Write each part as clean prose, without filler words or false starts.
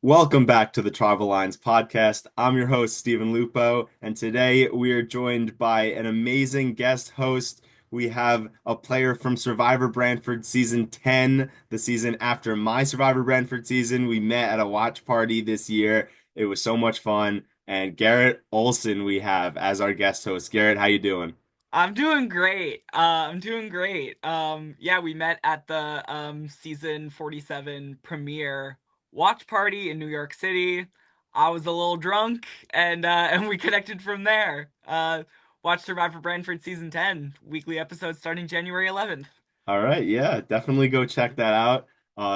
Welcome back to the Travel Lines podcast. I'm your host, Stephen Lupo, and today we are joined by an amazing guest host. We have a player from Survivor Brantford season 10, the season after my Survivor Brantford season. We met at a watch party this year. It was so much fun. And Garrett Olsen we have as our guest host. Garrett, how you doing? I'm doing great. I'm doing great. Yeah, we met at the season 47 premiere watch party in New York City. I was a little drunk and and we connected from there. Watched Survivor Brantford season 10, weekly episodes starting January 11th. All right, yeah, definitely go check that out.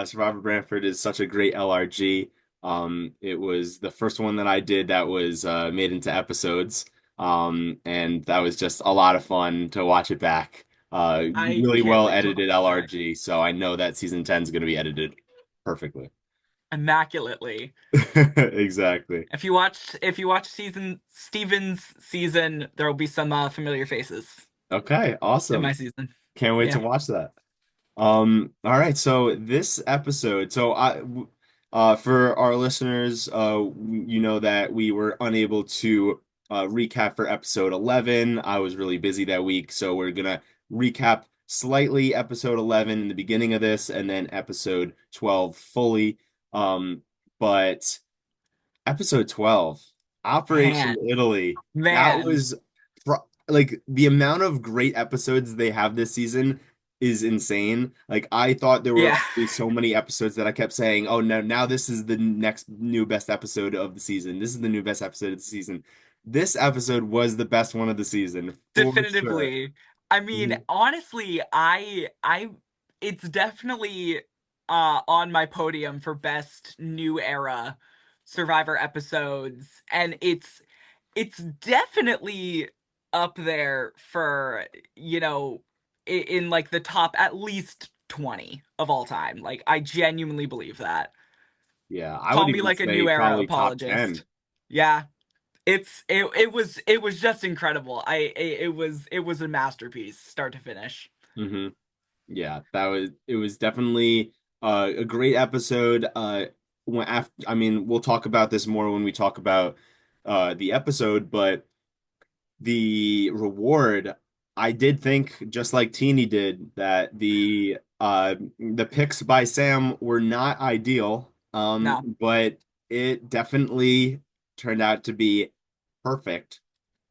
Survivor Brantford is such a great LRG. It was the first one that I did that was made into episodes. And that was just a lot of fun to watch it back. I Really can't well wait to edited watch it back. LRG, so I know that season 10 is going to be edited perfectly. Immaculately. Exactly. If you watch season Steven's season, there will be some familiar faces Okay, in my awesome. season. Can't wait to Yeah. watch that. All right, so this episode, for our listeners, you know that we were unable to recap for episode 11. I was really busy that week, so we're gonna recap slightly episode 11 in the beginning of this, and then episode 12 fully. Um, but episode 12, Operation Man, Italy, that man. was like the amount of great episodes they have this season is insane. Like I thought there were Yeah. going to be so many episodes that I kept saying, "Oh no, now this is the next new best episode of the season. This is the new best episode of the season." This episode was the best one of the season for sure. Definitively. I mean, Mhm. honestly, it's definitely on my podium for best new era Survivor episodes, and it's definitely up there for, in like the top at least 20 of all time. Like I genuinely believe that. Yeah, I would Call me even like a say new era probably top apologist. 10. Yeah. It was just incredible. It was a masterpiece, start to finish. Hmm. Yeah, that was it was definitely a great episode. I mean, we'll talk about this more when we talk about the episode, but the reward, I did think just like Teeny did that the picks by Sam were not ideal, No, but it definitely turned out to be perfect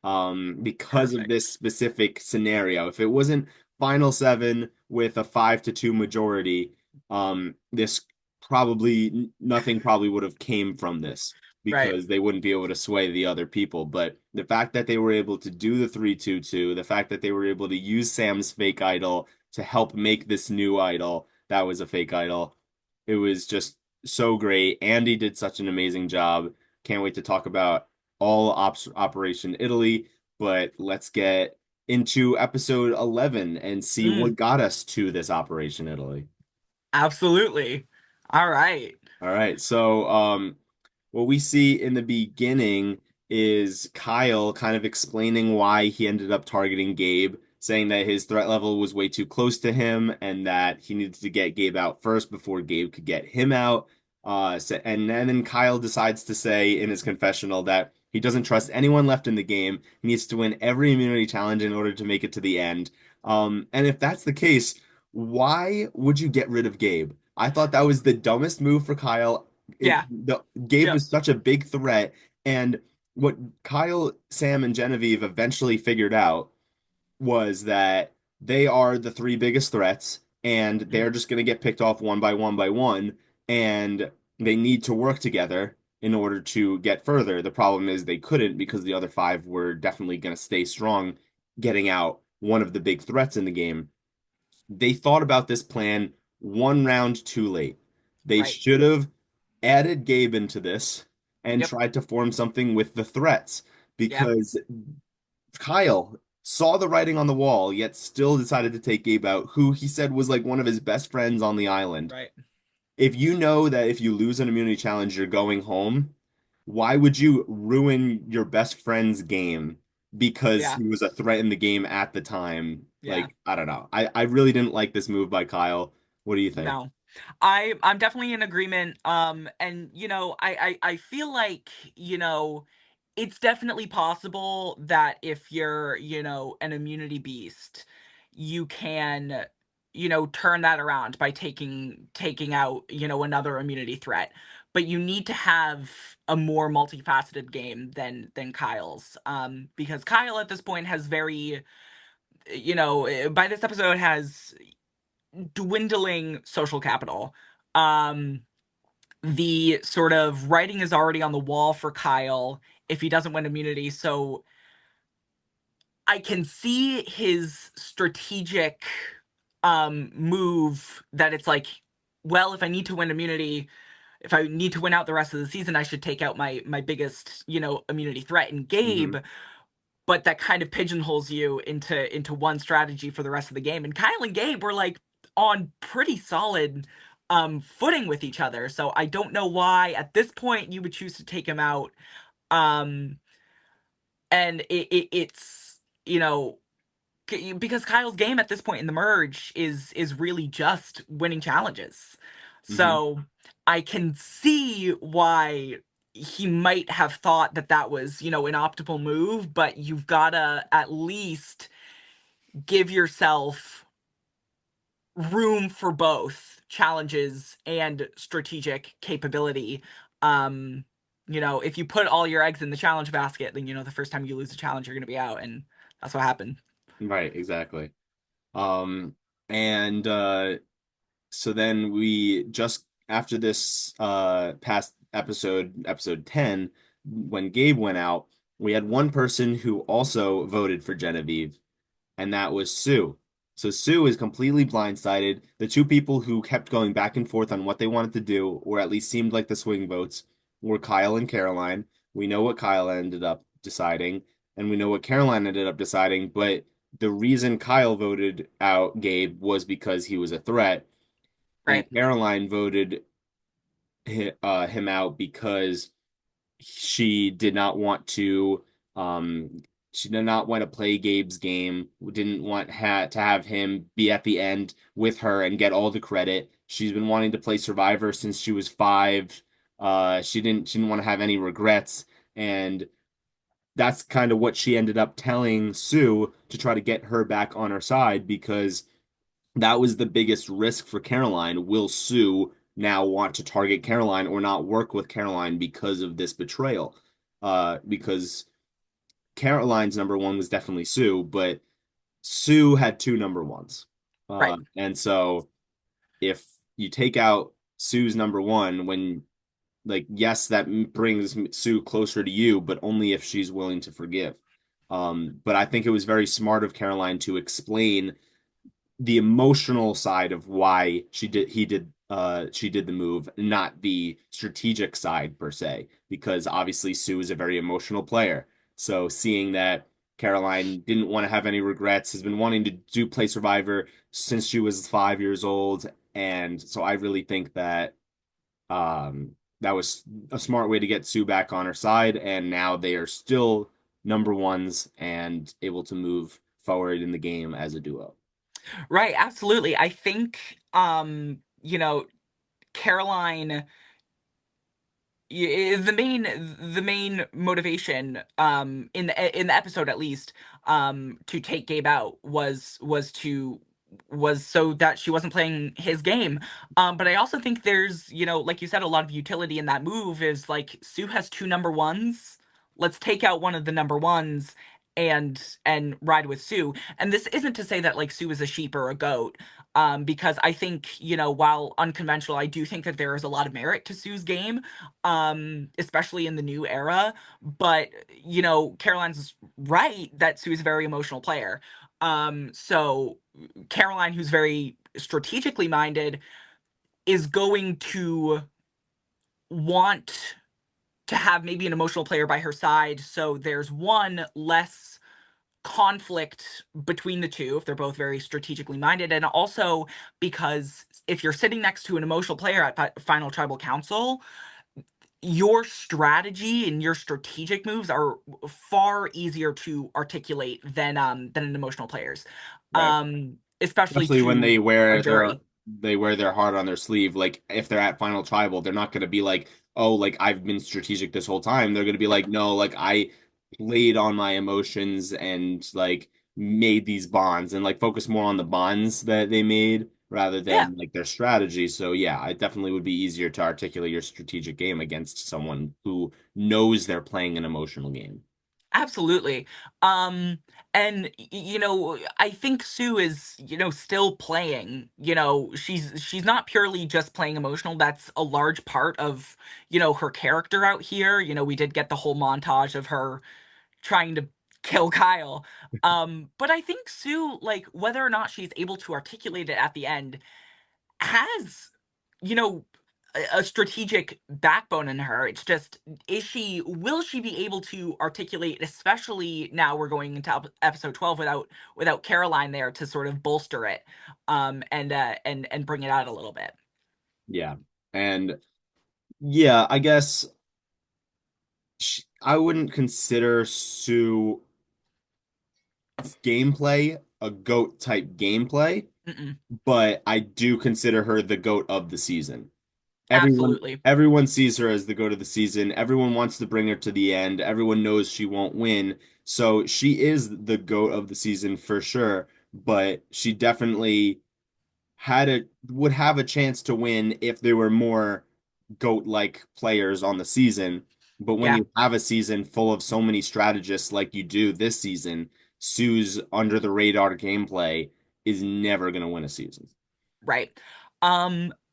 because of perfect. this specific scenario. If it wasn't final seven with a 5-2 majority, this probably nothing probably would have came from this Right. because they wouldn't be able to sway the other people. But the fact that they were able to do the 3-2-2, the fact that they were able to use Sam's fake idol to help make this new idol that was a fake idol, it was just so great. Andy did such an amazing job. Can't wait to talk about all Operation Italy, but let's get into episode 11 and see what Mm, got us to this Operation Italy. absolutely. All right. All right, so what we see in the beginning is Kyle kind of explaining why he ended up targeting Gabe, saying that his threat level was way too close to him and that he needed to get Gabe out first before Gabe could get him out. And then Kyle decides to say in his confessional that he doesn't trust anyone left in the game. He needs to win every immunity challenge in order to make it to the end. And if that's the case, why would you get rid of Gabe? I thought that was the dumbest move for Kyle. Yeah. The Gabe Yep. was such a big threat, and what Kyle, Sam, and Genevieve eventually figured out was that they are the three biggest threats, and Mm, they're just going to get picked off one by one by one, and they need to work together in order to get further. The problem is they couldn't because the other five were definitely going to stay strong, getting out one of the big threats in the game. They thought about this plan one round too late. They right. should have added Gabe into this and Yep. tried to form something with the threats Yeah. because Kyle saw the writing on the wall, yet still decided to take Gabe out, who he said was like one of his best friends on the island. Right. If you know that if you lose an immunity challenge, you're going home, why would you ruin your best friend's game because Yeah. he was a threat in the game at the time? Yeah. Like, I don't know. I really didn't like this move by Kyle. What do you think? No. I'm definitely in agreement. And I feel like, it's definitely possible that if you're, an immunity beast, you can, turn that around by taking out, another immunity threat. But you need to have a more multifaceted game than Kyle's. Because Kyle at this point has very, by this episode has dwindling social capital. Um, the sort of writing is already on the wall for Kyle if he doesn't win immunity. So I can see his strategic move that it's like, well, if I need to win immunity, if I need to win out the rest of the season, I should take out my biggest, immunity threat in Gabe. Hmm. But that kind of pigeonholes you into one strategy for the rest of the game. And Kyle and Gabe were like on pretty solid footing with each other. So I don't know why at this point you would choose to take him out. Um and it's because Kyle's game at this point in the merge is really just winning challenges. Hmm. So I can see why he might have thought that that was, an optimal move, but you've got to at least give yourself room for both challenges and strategic capability. Um, if you put all your eggs in the challenge basket, then the first time you lose a challenge, you're going to be out, and that's what happened. Right, exactly. Um, and so then we just after this past episode 10, when Gabe went out, we had one person who also voted for Genevieve, and that was Sue. So Sue is completely blindsided. The two people who kept going back and forth on what they wanted to do, or at least seemed like the swing votes, were Kyle and Caroline. We know what Kyle ended up deciding, and we know what Caroline ended up deciding, but the reason Kyle voted out Gabe was because he was a threat, and Right. Caroline voted him out because she did not want to she did not want to play Gabe's game, didn't want to have him be at the end with her and get all the credit. She's been wanting to play Survivor since she was 5. She didn't want to have any regrets, and that's kind of what she ended up telling Sue to try to get her back on her side because that was the biggest risk for Caroline. Will Sue now want to target Caroline or not work with Caroline because of this betrayal? Because Caroline's number one was definitely Sue, but Sue had two number ones. Right. And so if you take out Sue's number one, when like, yes, that brings Sue closer to you, but only if she's willing to forgive. But I think it was very smart of Caroline to explain the emotional side of why she did the move, not the strategic side per se, because obviously Sue is a very emotional player. So seeing that Caroline didn't want to have any regrets, has been wanting to do play Survivor since she was 5 years old, and so I really think that that was a smart way to get Sue back on her side, and now they are still number ones and able to move forward in the game as a duo. Right, absolutely. I think Caroline the main motivation in the episode at least to take Gabe out was so that she wasn't playing his game. But I also think there's, like you said, a lot of utility in that move is like Sue has two number ones. Let's take out one of the number ones and ride with Sue. And this isn't to say that like Sue is a sheep or a goat. Because I think, while unconventional, I do think that there is a lot of merit to Sue's game, especially in the new era. But, Caroline's right that Sue is a very emotional player. So Caroline, who's very strategically minded, is going to want to have maybe an emotional player by her side. So there's one less conflict between the two if they're both very strategically minded. And also because if you're sitting next to an emotional player at Final Tribal Council, your strategy and your strategic moves are far easier to articulate than an emotional player's, Right. especially Especially when to they a wear their jury. they wear their heart on their sleeve. Like if they're at final tribal, they're not going to be like, oh, like I've been strategic this whole time. They're going to be like, no, like I played on my emotions and like made these bonds and like focus more on the bonds that they made rather Yeah. than like their strategy. So yeah, it definitely would be easier to articulate your strategic game against someone who knows they're playing an emotional game. Absolutely. Um, and I think Sue is, still playing. She's not purely just playing emotional. That's a large part of, her character out here. We did get the whole montage of her trying to kill Kyle. But I think Sue, like, whether or not she's able to articulate it at the end, has, you know, a strategic backbone in her. It's just, will she be able to articulate, especially now we're going into episode 12 without Caroline there to sort of bolster it, and bring it out a little bit. Yeah. And yeah, I guess I wouldn't consider Sue gameplay a GOAT type gameplay, Mm-mm. but I do consider her the GOAT of the season. Everyone Absolutely. everyone sees her as the GOAT of the season. Everyone wants to bring her to the end. Everyone knows she won't win. So she is the GOAT of the season for sure, but she definitely would have a chance to win if there were more GOAT-like players on the season. But when Yeah. you have a season full of so many strategists like you do this season, Sue's under the radar gameplay is never going to win a season. Right.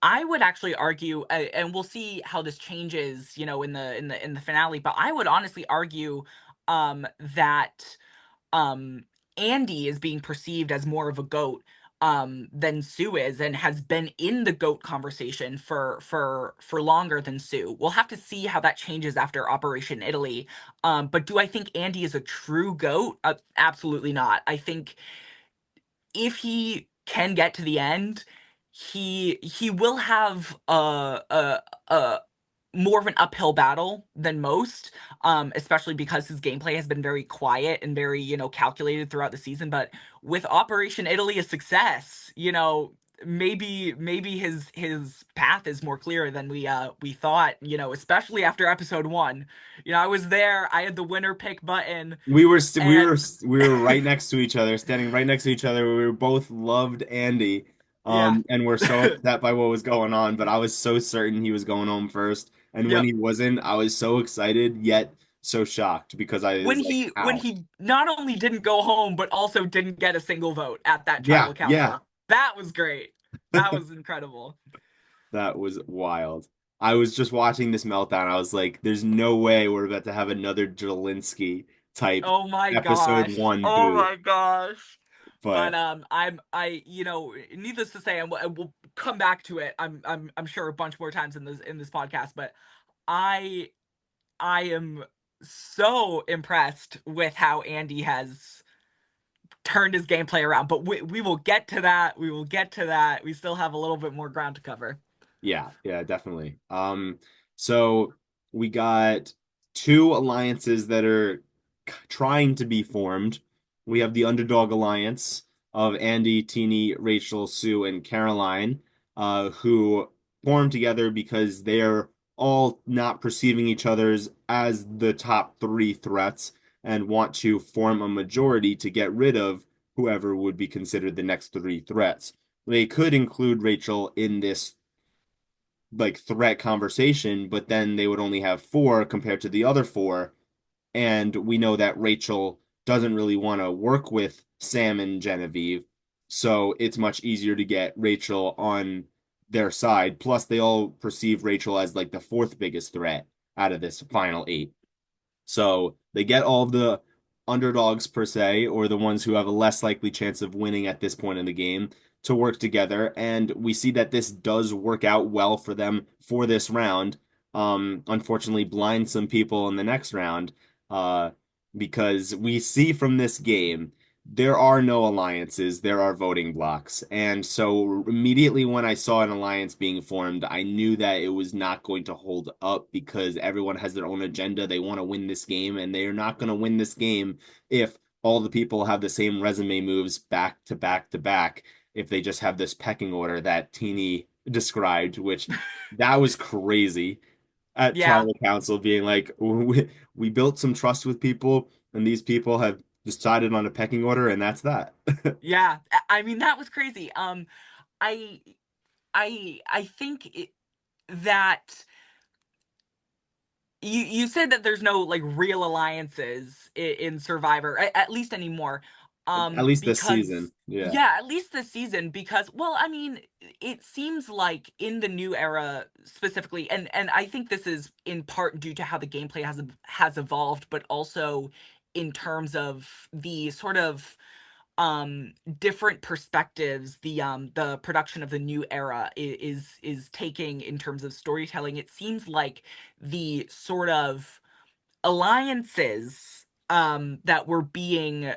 I would actually argue, and we'll see how this changes, in the finale. But I would honestly argue, that um Andy is being perceived as more of a goat than Sue is, and has been in the goat conversation for longer than Sue. We'll have to see how that changes after Operation Italy. But do I think Andy is a true goat? Absolutely not. I think if he can get to the end, he will have a more of an uphill battle than most, especially because his gameplay has been very quiet and very, calculated throughout the season. But with Operation Italy a success, maybe his path is more clear than we thought, especially after episode 1. I was there, I had the winner pick button, We were st and we were right next to each other, standing right next to each other. We were both loved Andy, yeah. and we're so upset by what was going on. But I was so certain he was going home first, and when Yep. he wasn't, I was so excited yet so shocked because I when was like, he when "How?" he not only didn't go home but also didn't get a single vote at that Yeah, tribal yeah, council. That was great. That was incredible. that was wild. I was just watching this meltdown. I was like, "There's no way we're about to have another Jelinsky type Oh my episode gosh. one Oh boot." my gosh. But But needless to say, and we'll come back to it. I'm sure a bunch more times in this podcast, but I I am so impressed with how Andy has turned his gameplay around. But we will get to that. We will get to that. We still have a little bit more ground to cover. yeah, yeah, definitely. So we got two alliances that are trying to be formed. We have the Underdog Alliance of Andy, Teeny, Rachel, Sue, and Caroline, who formed together because they're all not perceiving each other's as the top three threats and want to form a majority to get rid of whoever would be considered the next three threats. They could include Rachel in this like threat conversation, but then they would only have four compared to the other four. And we know that Rachel doesn't really want to work with Sam and Genevieve. So it's much easier to get Rachel on their side. Plus, they all perceive Rachel as like the fourth biggest threat out of this final eight. So they get all of the underdogs per se, or the ones who have a less likely chance of winning at this point in the game, to work together. And we see that this does work out well for them for this round. Unfortunately, blind some people in the next round, uh, because we see from this game there are no alliances, there are voting blocks. And so immediately when I saw an alliance being formed, I knew that it was not going to hold up because everyone has their own agenda. They want to win this game, and they're not going to win this game if all the people have the same resume moves back to back to back. if they just have this pecking order that Teeny described, which that was crazy at Yeah. tribal council being like, we built some trust with people, and these people have decided on a pecking order, and that's that. Yeah. I mean, that was crazy. I I think that you said that there's no like real alliances in Survivor, at least anymore. At least this Because season. Yeah. yeah, at least this season, because well, I mean, it seems like in the new era specifically, and I think this is in part due to how the gameplay has evolved, but also in terms of the sort of different perspectives the production of the new era is taking in terms of storytelling. It seems like the sort of alliances that were being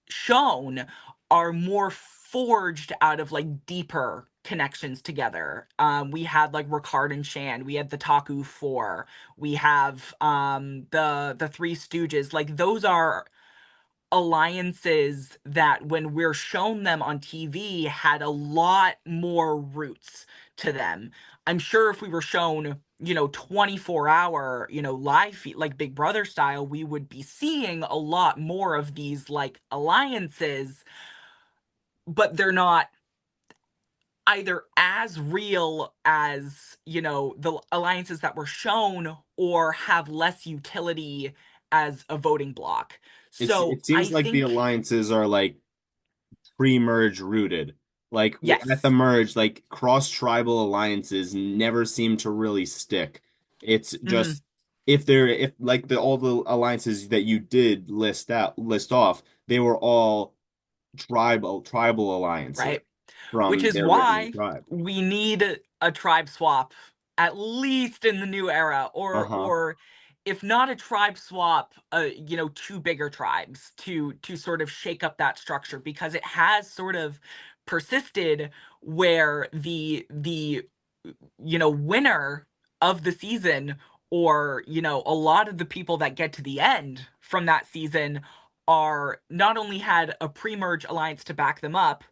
shown are more forged out of like deeper connections together. We had like Ricard and Shan, we had the Taku Four, we have the Three Stooges. Like those are alliances that when we're shown them on TV had a lot more roots to them. I'm sure if we were shown, 24-hour, live feed like Big Brother style, we would be seeing a lot more of these like alliances, but they're not either as real as, the alliances that were shown or have less utility as a voting block. So It I seems like the think alliances are like pre-merge rooted. Like at the yes. merge, like cross-tribal alliances never seem to really stick. It's Mhm. just if like the all the alliances that you did list off, they were all tribal alliances Right? Which from is their original why tribe. we need a tribe swap, at least in the new era, Uh-huh. or if not a tribe swap, two bigger tribes to sort of shake up that structure, because it has sort of persisted where the winner of the season, or a lot of the people that get to the end from that season are not only had a pre-merge alliance to back them up,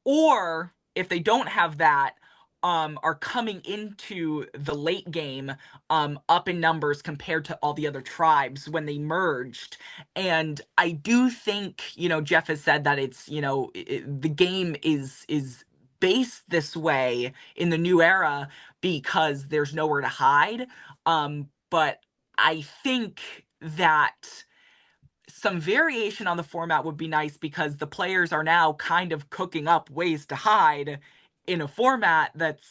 or if they don't have that, are coming into the late game up in numbers compared to all the other tribes when they merged. And I do think, Jeff has said that it's, the game is based this way in the new era because there's nowhere to hide. But I think that some variation on the format would be nice, because the players are now kind of cooking up ways to hide in a format that's,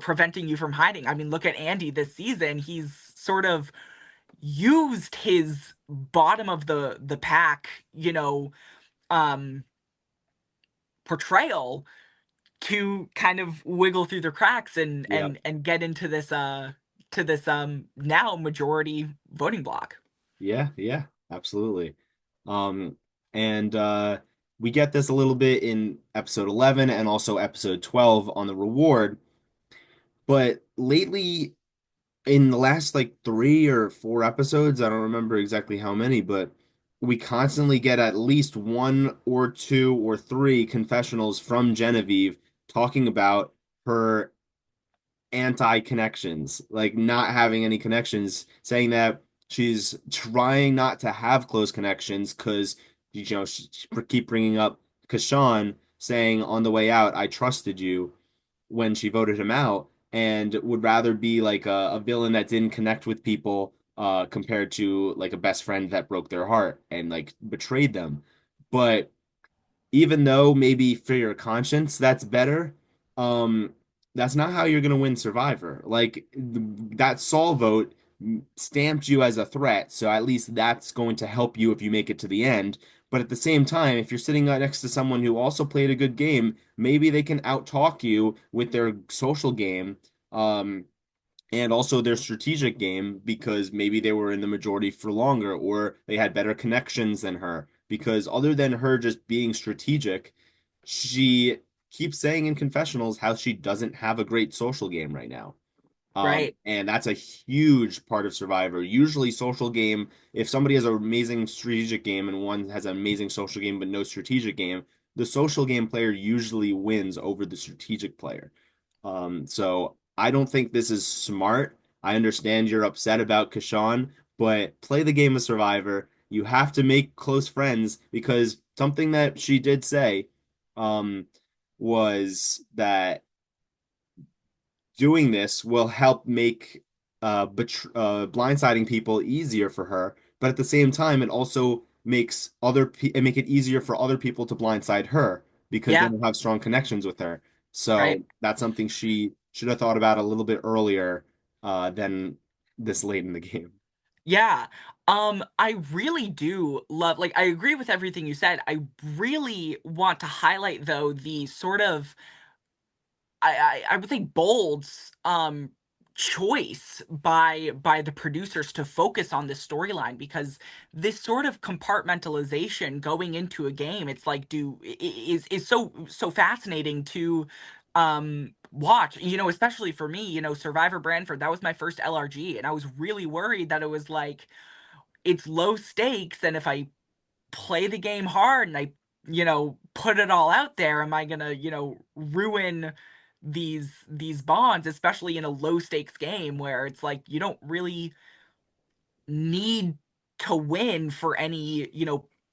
preventing you from hiding. I mean, look at Andy this season. He's sort of used his bottom of the pack, um portrayal to kind of wiggle through the cracks and Yep. get into this to this now majority voting block. Yeah, yeah, absolutely. Um, and we get this a little bit in episode 11 and also episode 12 on the reward. But lately, in the last like 3 or 4 episodes, I don't remember exactly how many, but we constantly get at least one or two or three confessionals from Genevieve talking about her anti-connections, like not having any connections, saying that she's trying not to have close connections because she keep bringing up Kashawn saying on the way out, "I trusted you," when she voted him out, and would rather be like a villain that didn't connect with people compared to like a best friend that broke their heart and like betrayed them. But even though maybe for your conscience that's better, um, that's not how you're gonna win Survivor. Like that Saul vote stamped you as a threat, so at least that's going to help you if you make it to the end. But at the same time, if you're sitting next to someone who also played a good game, maybe they can outtalk you with their social game. And also their strategic game because maybe they were in the majority for longer or they had better connections than her. Because other than her just being strategic, she keeps saying in confessionals how she doesn't have a great social game right now. Right. And that's a huge part of Survivor. Usually, social game, if somebody has an amazing strategic game and one has an amazing social game but no strategic game, the social game player usually wins over the strategic player. So I don't think this is smart. I understand you're upset about Kashawn, but play the game of Survivor. You have to make close friends because something that she did say um, was that doing this will help make blindsiding people easier for her, but at the same time, it also makes make it easier for other people to blindside her because they Yeah, don't have strong connections with her. right. So that's something she should have thought about a little bit earlier than this late in the game. Yeah. I really do love, like, I agree with everything you said. I really want to highlight though the sort of I would say bold choice by the producers to focus on this storyline, because this sort of compartmentalization going into a game, it's like is so fascinating to watch, especially for me. Survivor Brantford, that was my first LRG, and I was really worried that it was like it's low stakes, and if I play the game hard and I, put it all out there, am I gonna, ruin these bonds, especially in a low stakes game where it's like you don't really need to win for any,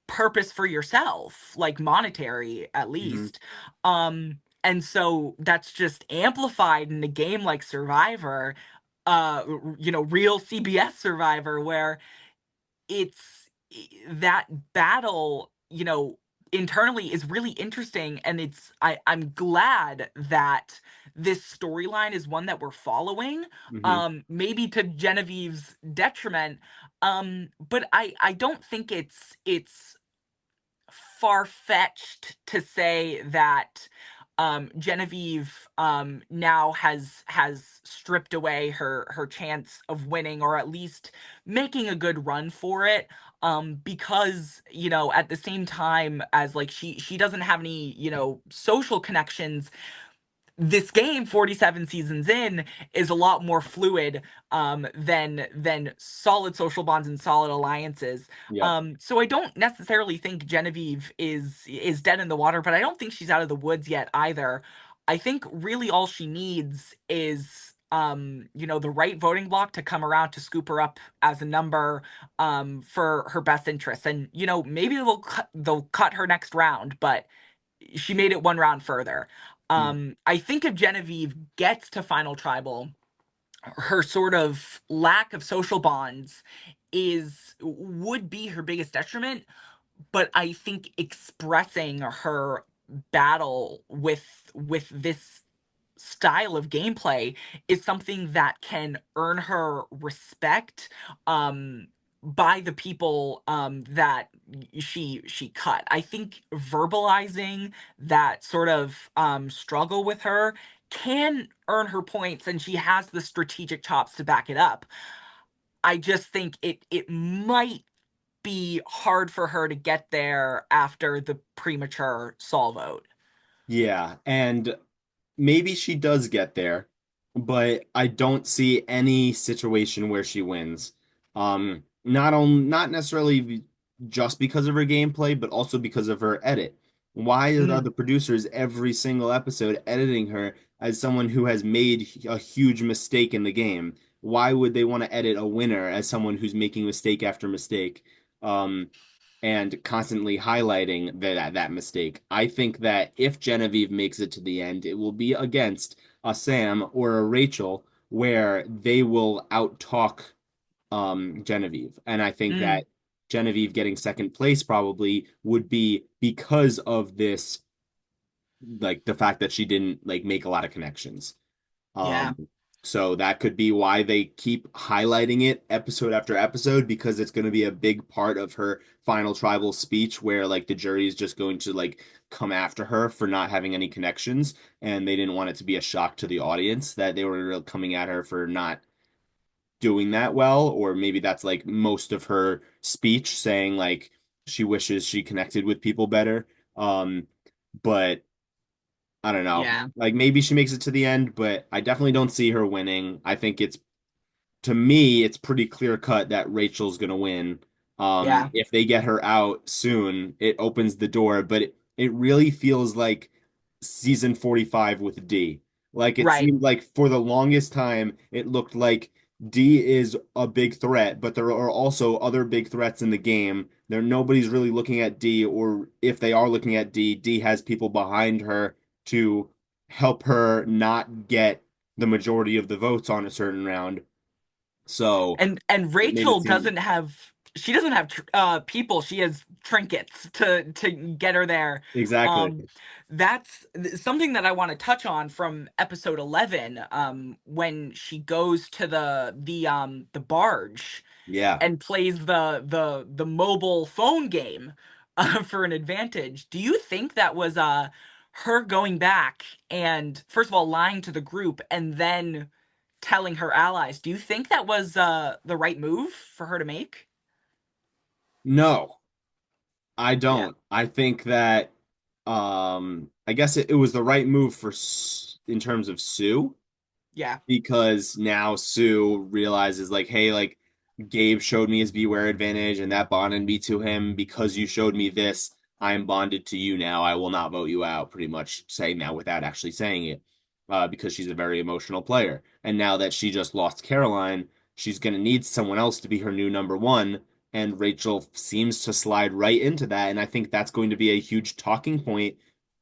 purpose for yourself, like monetary at Hmm. least. And so that's just amplified in a game like Survivor, real CBS Survivor, where it's that battle, internally is really interesting, and I'm glad that this storyline is one that we're following, Hmm. maybe to Genevieve's detriment, but I don't think it's far-fetched to say that Genevieve now has stripped away her chance of winning, or at least making a good run for it, because at the same time as, like, she doesn't have any social connections. This game 47 seasons in is a lot more fluid than solid social bonds and solid alliances. Yep. So I don't necessarily think Genevieve is dead in the water, but I don't think she's out of the woods yet either. I think really all she needs is the right voting block to come around to scoop her up as a number for her best interests. And maybe they'll cut her next round, but she made it one round further. I think if Genevieve gets to Final Tribal, her sort of lack of social bonds is would be her biggest detriment. But I think expressing her battle with this style of gameplay is something that can earn her respect by the people that she cut. I think verbalizing that sort of struggle with her can earn her points, and she has the strategic chops to back it up. I just think it might be hard for her to get there after the premature Saul vote. Yeah, and maybe she does get there, but I don't see any situation where she wins. Not necessarily just because of her gameplay, but also because of her edit. Why are Mm, the producers every single episode editing her as someone who has made a huge mistake in the game? Why would they want to edit a winner as someone who's making mistake after mistake? Um, and constantly highlighting that mistake. I think that if Genevieve makes it to the end, it will be against a Sam or a Rachel where they will outtalk Genevieve. And I think mm, that Genevieve getting second place probably would be because of this, like the fact that she didn't like make a lot of connections. yeah, So that could be why they keep highlighting it episode after episode because it's going to be a big part of her final tribal speech where like the jury is just going to like come after her for not having any connections and they didn't want it to be a shock to the audience that they were coming at her for not doing that well, or maybe that's like most of her speech saying like she wishes she connected with people better. But I don't know. yeah, Like maybe she makes it to the end, but I definitely don't see her winning. I think it's to me, it's pretty clear cut that Rachel's gonna win. yeah, If they get her out soon, it opens the door. But it really feels like season 45 with D. Like it Right. seemed like for the longest time, it looked like D is a big threat, but there are also other big threats in the game. Nobody's really looking at D, or if they are looking at D, D has people behind her to help her not get the majority of the votes on a certain round. So And it made it Rachel seem doesn't have people. She has trinkets to get her there. exactly. Um that's something that I want to touch on from episode 11, when she goes to the barge Yeah. and plays the mobile phone game for an advantage. Do you think that was her going back and first of all lying to the group and then telling her allies? Do you think that was the right move for her to make? No, I Yeah. don't. I think that I guess it was the right move for in terms of Sue Yeah. because now Sue realizes like, hey, like Gabe showed me his beware advantage and that bonded me to him because you showed me this. I am bonded to you now. I will not vote you out, pretty much saying that without actually saying it, because she's a very emotional player. And now that she just lost Caroline, she's going to need someone else to be her new number one. And Rachel seems to slide right into that. And I think that's going to be a huge talking point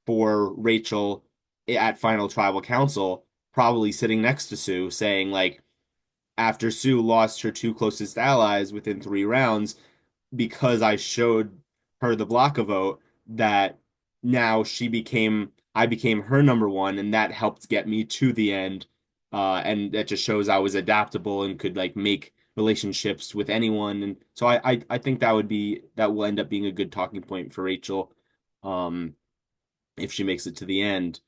for Rachel at Final Tribal Council, probably sitting next to Sue, saying, like, after Sue lost her two closest allies within 3 rounds, because I showed her the block of vote, that now I became her number one, and that helped get me to the end. And that just shows I was adaptable and could like make relationships with anyone. And so I think that will end up being a good talking point for Rachel, um, if she makes it to the end.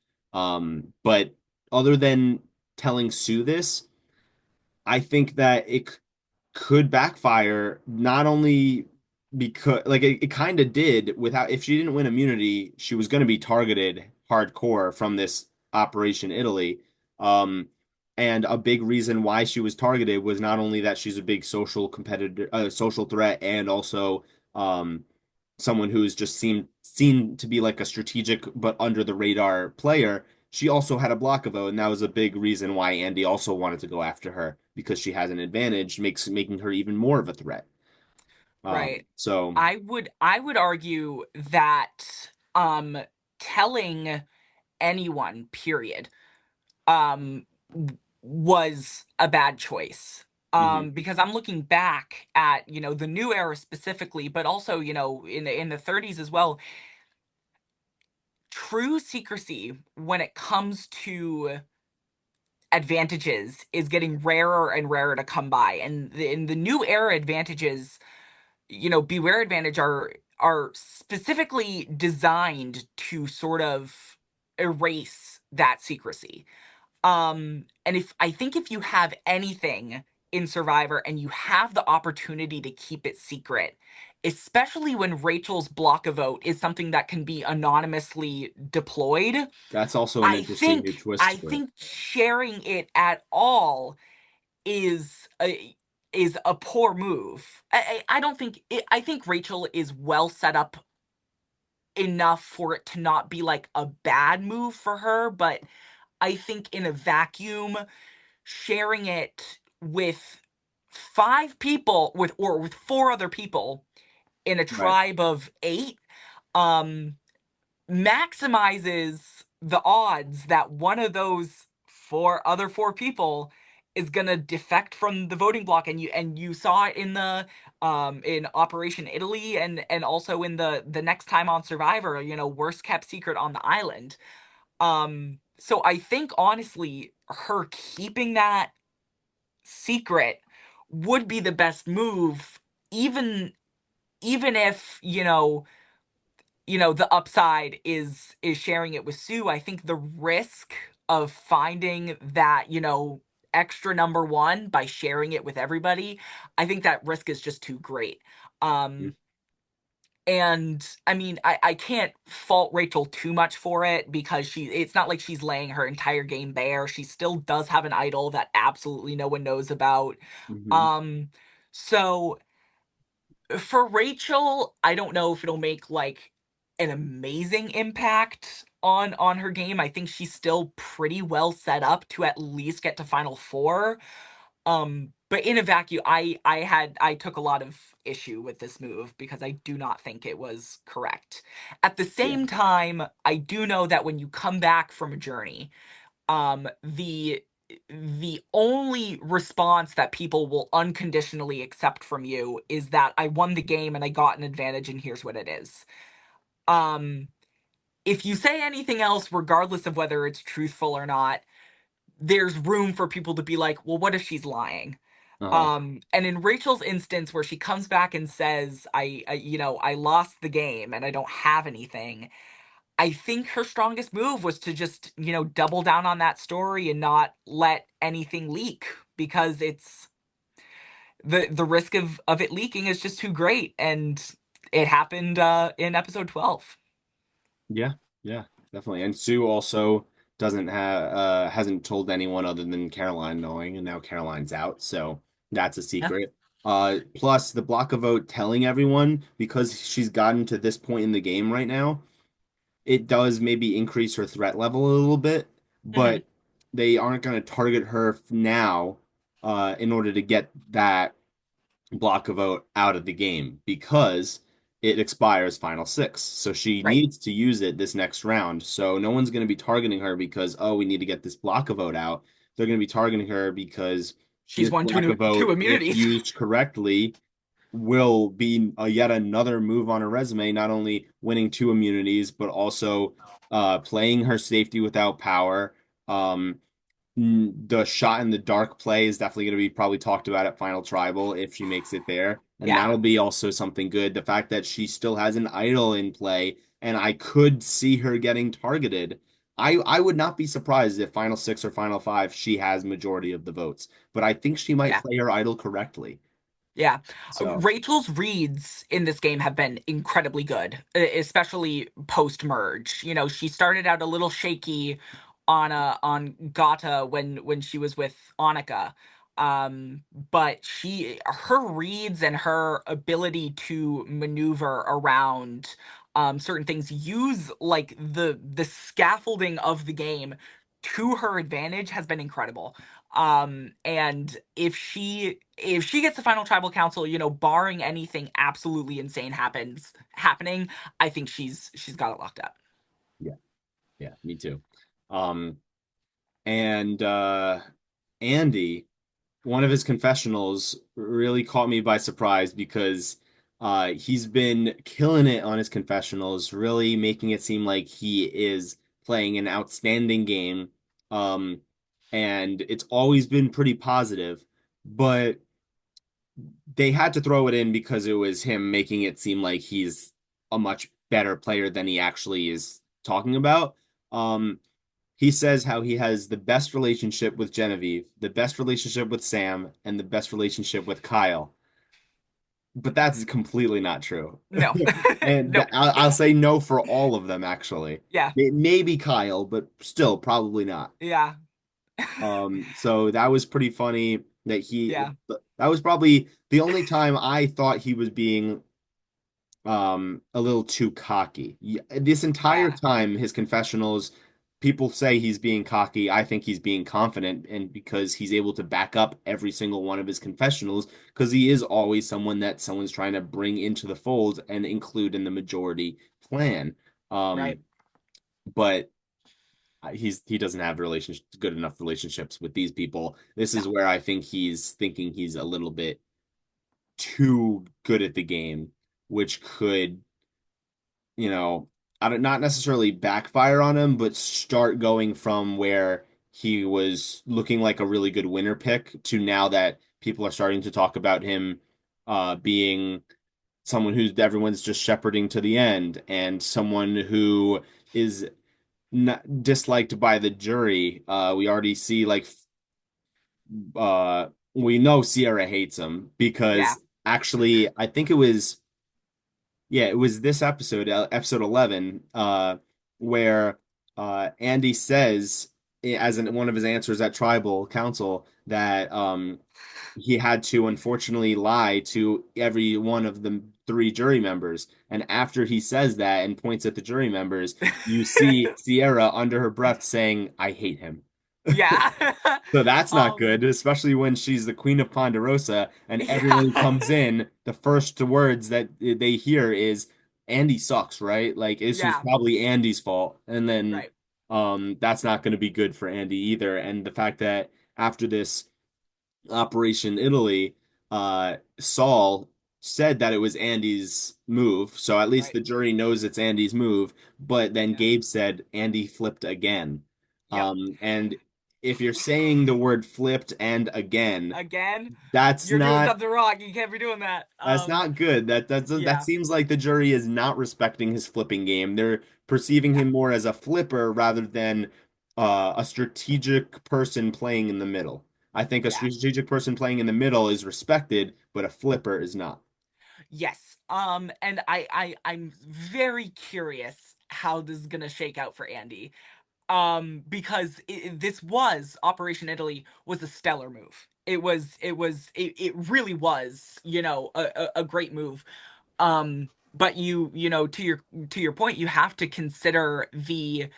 But other than telling Sue this, I think that it could backfire not only because like it kind of did without if she didn't win immunity, she was going to be targeted hardcore from this Operation Italy. Um, and a big reason why she was targeted was not only that she's a big social competitor, social threat, and also someone who's just seemed seen to be like a strategic but under the radar player. She also had a block of vote, and that was a big reason why Andy also wanted to go after her because she has an advantage, making her even more of a threat. Right. So I would argue that um telling anyone, period, um was a bad choice. mhm. Because I'm looking back at, the new era specifically, but also, in the 30s as well. True secrecy when it comes to advantages is getting rarer and rarer to come by. And in the new era advantages, beware advantage are specifically designed to sort of erase that secrecy. And if you have anything in Survivor and you have the opportunity to keep it secret, especially when Rachel's block a vote is something that can be anonymously deployed, That's also an I interesting new think twist I to it. think sharing it at all is a poor move. I don't think I think Rachel is well set up enough for it to not be like a bad move for her, but I think in a vacuum, sharing it with 5 people with 4 other people in a Right. tribe of 8, um maximizes the odds that one of those 4 people is gonna defect from the voting block. And you saw it in Operation Italy, and also in the next time on Survivor, worst kept secret on the island. So I think honestly her keeping that secret would be the best move, even if the upside is sharing it with Sue. I think the risk of finding that extra number one by sharing it with everybody, I think that risk is just too great. Mhm. And I mean, I can't fault Rachel too much for it because it's not like she's laying her entire game bare. She still does have an idol that absolutely no one knows about. Mhm. um so for Rachel, I don't know if it'll make like an amazing impact on her game. I think she's still pretty well set up to at least get to Final Four. But in a vacuum, I took a lot of issue with this move because I do not think it was correct. At the Yeah. same time, I do know that when you come back from a journey, the only response that people will unconditionally accept from you is that I won the game and I got an advantage and here's what it is. Um, if you say anything else, regardless of whether it's truthful or not, there's room for people to be like, well, what if she's lying? Uh-huh. And in Rachel's instance, where she comes back and says, I lost the game and I don't have anything. I think her strongest move was to just, double down on that story and not let anything leak because it's the risk of it leaking is just too great. And it happened in episode 12. Yeah, yeah, definitely. And Sue also doesn't have hasn't told anyone other than Caroline knowing, and now Caroline's out, so that's a Yeah. secret. Plus the block of vote telling everyone because she's gotten to this point in the game right now, it does maybe increase her threat level a little bit, Hmm. but they aren't going to target her now in order to get that block a vote out of the game because it expires final six. So she Right. needs to use it this next round. So no one's going to be targeting her because, oh, we need to get this block a vote out. They're going to be targeting her because She's this won block a two vote, if immunities. used correctly, will be yet another move on her resume, not only winning two immunities, but also playing her safety without power. Um, the shot in the dark play is definitely going to be probably talked about at Final Tribal if she makes it there. And Yeah. that'll be also something good. The fact that she still has an idol in play and I could see her getting targeted. I would not be surprised if Final Six or Final Five she has majority of the votes, but I think she might Yeah. play her idol correctly. Yeah. So Rachel's reads in this game have been incredibly good, especially post merge. She started out a little shaky on Gata when she was with Annika. But her reads and her ability to maneuver around certain things, use like the scaffolding of the game to her advantage has been incredible. And if she gets the final tribal council, barring anything absolutely insane happening, I think she's got it locked up. yeah, yeah, me too. Um, and Andy, one of his confessionals really caught me by surprise because he's been killing it on his confessionals, really making it seem like he is playing an outstanding game. Um, and it's always been pretty positive, but they had to throw it in because it was him making it seem like he's a much better player than he actually is talking about. Um, he says how he has the best relationship with Genevieve, the best relationship with Sam, and the best relationship with Kyle. But that's completely not true. No. And No. I'll say no for all of them, actually. Yeah. Maybe Kyle, but still probably not. Yeah. So that was pretty funny Yeah. that was probably the only time I thought he was being a little too cocky. This entire Yeah. time his confessionals, people say he's being cocky. I think he's being confident and because he's able to back up every single one of his confessionals because he is always someone that someone's trying to bring into the fold and include in the majority plan. Right. Um but he doesn't have relationship good enough relationships with these people. This No. is where I think he's thinking he's a little bit too good at the game, which could, you know, I don't not necessarily backfire on him, but start going from where he was looking like a really good winner pick to now that people are starting to talk about him being someone who's everyone's just shepherding to the end and someone who is not disliked by the jury. We already see like we know Sierra hates him Yeah. because actually I think it was this episode, episode 11, where Andy says, as in one of his answers at Tribal Council, that he had to unfortunately lie to every one of the three jury members. And after he says that and points at the jury members, you see Sierra under her breath saying, I hate him. Yeah. So that's not Um, good, especially when she's the Queen of Ponderosa and yeah. everyone who comes in, the first words that they hear is Andy sucks, right? Like this was Yeah. probably Andy's fault. And then Right. that's not going to be good for Andy either. And the fact that after this Operation Italy, Saul said that it was Andy's move, so at least Right. the jury knows it's Andy's move. But then Yeah. Gabe said Andy flipped again. Yep. And if you're saying the word flipped and again, Again, that's you're doing not something wrong. You can't be doing that. that's not good. That Yeah. seems like the jury is not respecting his flipping game. They're perceiving Yeah. him more as a flipper rather than a strategic person playing in the middle. I think a Yeah. strategic person playing in the middle is respected, but a flipper is not. Yes. And I'm very curious how this is gonna shake out for Andy. Because this was Operation Italy was a stellar move. It really was, a great move. But to your point, you have to consider the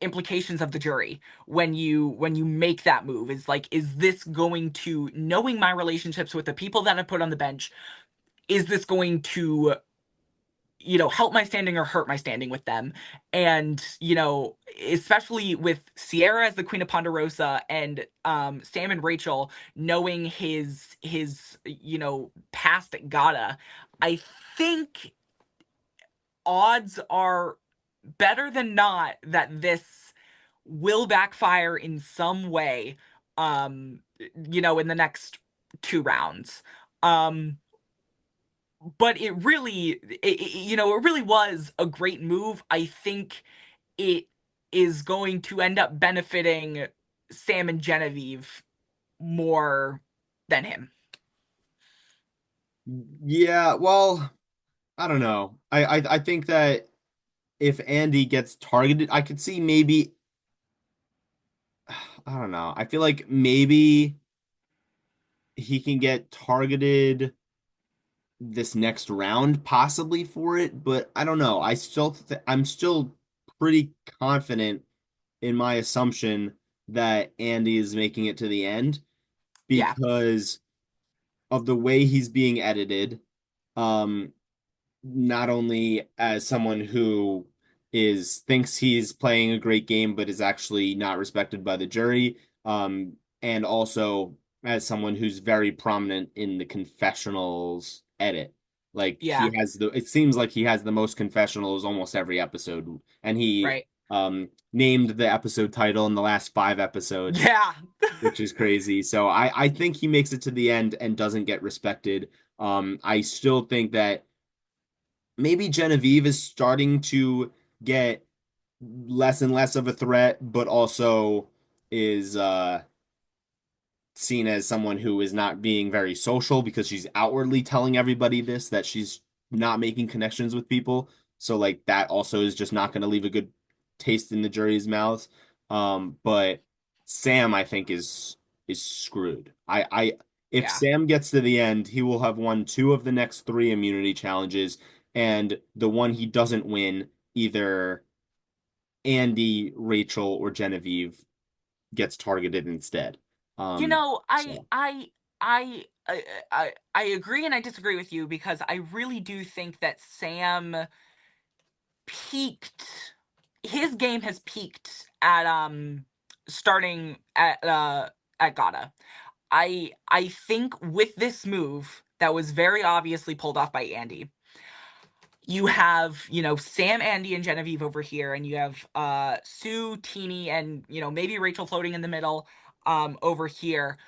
implications of the jury when you make that move. Is like, is this going to, knowing my relationships with the people that I put on the bench, is this going to, help my standing or hurt my standing with them? And, especially with Sierra as the Queen of Ponderosa and Sam and Rachel knowing his past at Gata, I think odds are better than not that this will backfire in some way, in the next two rounds. Um, but it really was a great move. I think it is going to end up benefiting Sam and Genevieve more than him. Yeah, well, I don't know. I think that if Andy gets targeted, I could see maybe I don't know. I feel like maybe he can get targeted this next round possibly for it, but I don't know. I'm still pretty confident in my assumption that Andy is making it to the end Yeah, because of the way he's being edited. Um, not only as someone who is thinks he's playing a great game but is actually not respected by the jury, and also as someone who's very prominent in the confessionals edit. Like yeah, it seems like he has the most confessionals almost every episode, and he right. named the episode title in the last five episodes, Yeah. which is crazy. So I think he makes it to the end and doesn't get respected. I still think that maybe Genevieve is starting to get less and less of a threat, but also is seen as someone who is not being very social because she's outwardly telling everybody this that she's not making connections with people. So like that also is just not going to leave a good taste in the jury's mouths. But Sam, I think, is screwed. I if Yeah. Sam gets to the end, he will have won two of the next three immunity challenges, and the one he doesn't win, either Andy, Rachel, or Genevieve gets targeted instead. You Um, know, so. I agree and I disagree with you because I really do think that Sam peaked. His game has peaked at starting at Gata. I think with this move that was very obviously pulled off by Andy, you have, Sam, Andy, and Genevieve over here, and you have Sue, Teeny, and maybe Rachel floating in the middle over here.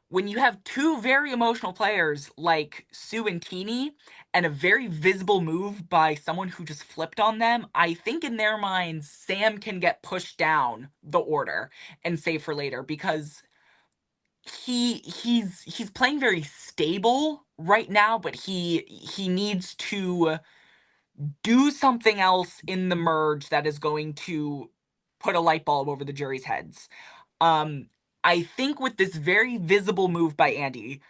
When you have two very emotional players like Sue and Teeny and a very visible move by someone who just flipped on them, I think in their minds Sam can get pushed down the order and save for later because he's playing very stable right now, but he needs to do something else in the merge that is going to put a light bulb over the jury's heads. Um, I think with this very visible move by Andy,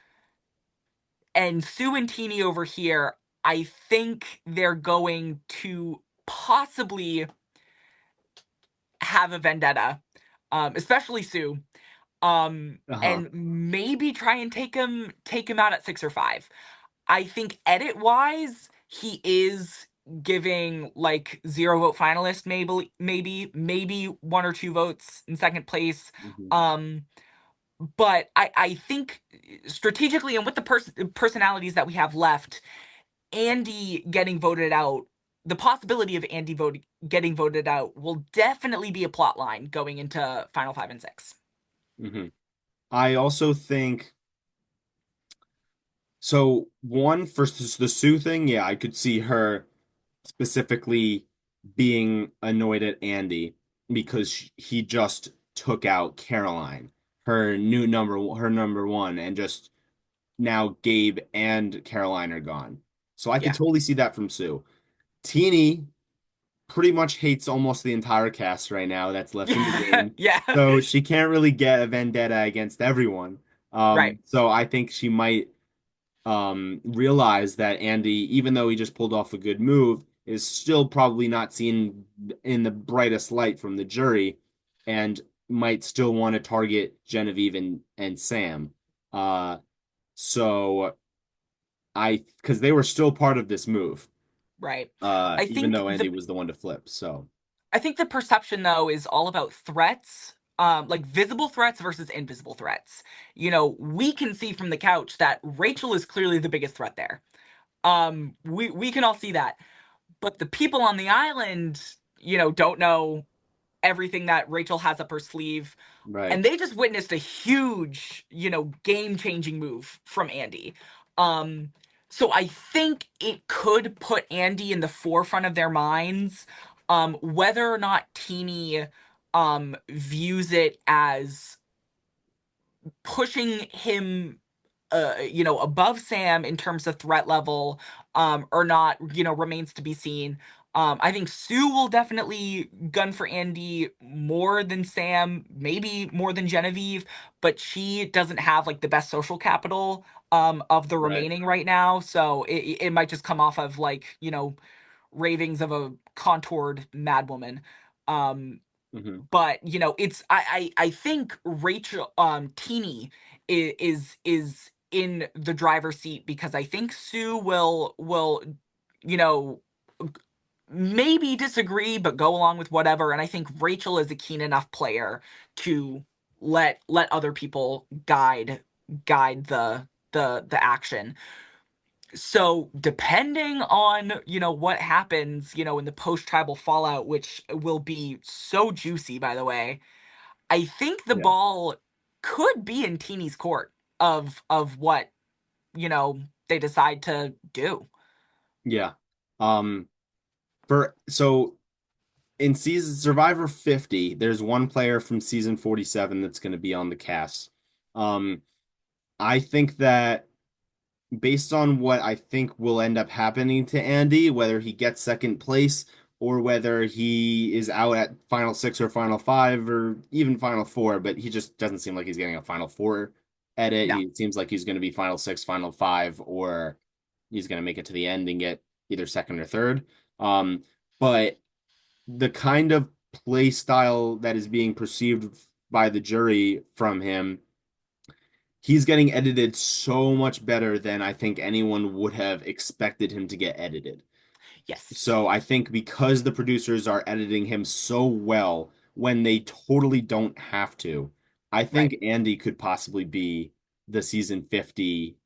and Sue and Teeny over here, I think they're going to possibly have a vendetta, especially Sue, Uh-huh. and maybe try and take him out at 6 or 5. I think edit wise, he is giving like 0 vote finalist, maybe 1 or 2 votes in second place. Hmm. Um, but I think strategically and with the personalities that we have left, Andy getting voted out, the possibility of getting voted out will definitely be a plot line going into Final Five and Six. Hmm. I also think so. One, for the Sue thing, yeah, I could see her specifically being annoyed at Andy because he just took out Caroline, her number one, and just now Gabe and Caroline are gone. So I could Yeah. totally see that from Sue. Teeny pretty much hates almost the entire cast right now that's left in the Yeah. game. Yeah. So she can't really get a vendetta against everyone. Right. So I think she might realize that Andy, even though he just pulled off a good move, is still probably not seen in the brightest light from the jury and might still want to target Genevieve and Sam. Uh, so because they were still part of this move, Right. I even think though the Andy was the one to flip. So, I think the perception though is all about threats, like visible threats versus invisible threats. We can see from the couch that Rachel is clearly the biggest threat there. We can all see that. But the people on the island, don't know everything that Rachel has up her sleeve. right, And they just witnessed a huge, game-changing move from Andy. Um, so I think it could put Andy in the forefront of their minds. Whether or not Teeny views it as pushing him above Sam in terms of threat level, or not, remains to be seen. I think Sue will definitely gun for Andy more than Sam, maybe more than Genevieve, but she doesn't have like the best social capital of the right. remaining right now, so it might just come off of like, ravings of a contoured madwoman. Um, Hmm. but it's I think Rachel Teeny is in the driver's seat because I think Sue will you know maybe disagree but go along with whatever, and I think Rachel is a keen enough player to let other people guide the action. So depending on what happens in the post tribal fallout, which will be so juicy, by the way, I think the Yeah, ball could be in Teeny's court of what you know they decide to do. yeah. Um, for so in season Survivor 50, there's one player from season 47 that's going to be on the cast. Um, I think that based on what I think will end up happening to Andy, whether he gets second place or whether he is out at final six or final five or even final four, but he just doesn't seem like he's getting a final four edit. No, He seems like he's going to be final six, final five, or he's going to make it to the end and get either second or third. Um, but the kind of play style that is being perceived by the jury from him, he's getting edited so much better than I think anyone would have expected him to get edited. yes, So I think because the producers are editing him so well when they totally don't have to, I right. think Andy could possibly be the season 50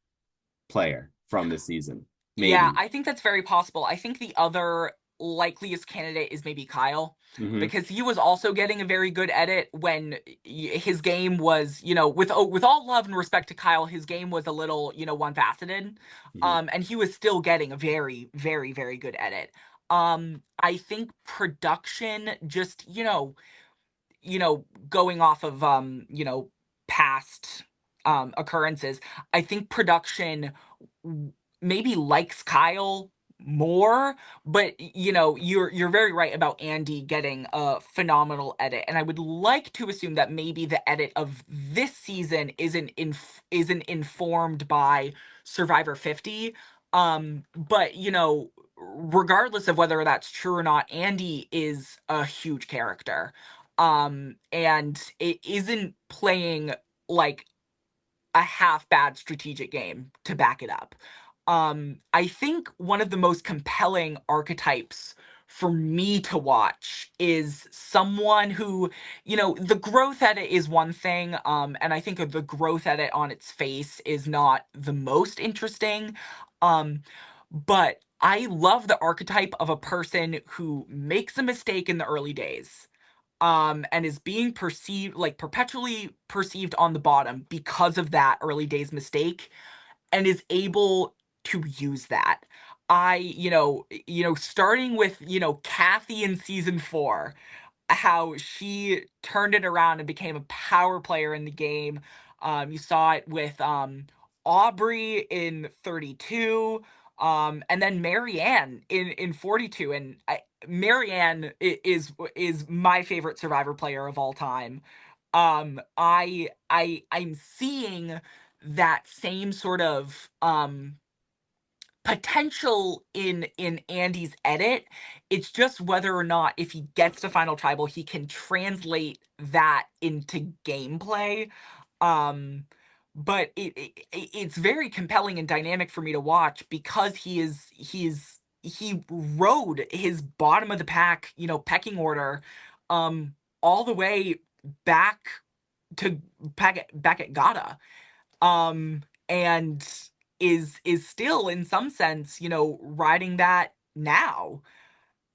player from this season. Yeah, Maybe. I think that's very possible. I think the other likeliest candidate is maybe Kyle, Hmm. because he was also getting a very good edit when his game was, with all love and respect to Kyle, his game was a little, one-faceted. Hmm. And he was still getting a very, very, very good edit. I think production just, going off of past occurrences, I think production maybe likes Kyle more, but you're very right about Andy getting a phenomenal edit, and I would like to assume that maybe the edit of this season isn't informed by Survivor 50. But regardless of whether that's true or not, Andy is a huge character. And it isn't playing like a half bad strategic game to back it up. I think one of the most compelling archetypes for me to watch is someone who, the growth edit is one thing, and I think the growth edit on its face is not the most interesting. Um, but I love the archetype of a person who makes a mistake in the early days, and is being perceived, like perpetually perceived on the bottom because of that early days mistake, and is able to use that. Starting with, Kathy in season 4, how she turned it around and became a power player in the game. You saw it with Aubrey in 32, and then Marianne in 42. And Marianne is my favorite Survivor player of all time. I'm seeing that same sort of potential in Andy's edit. It's just whether or not, if he gets to Final Tribal, he can translate that into gameplay. Um but it's very compelling and dynamic for me to watch because he rode his bottom of the pack, pecking order um all the way back to back at Gata, and is still in some sense, riding that now.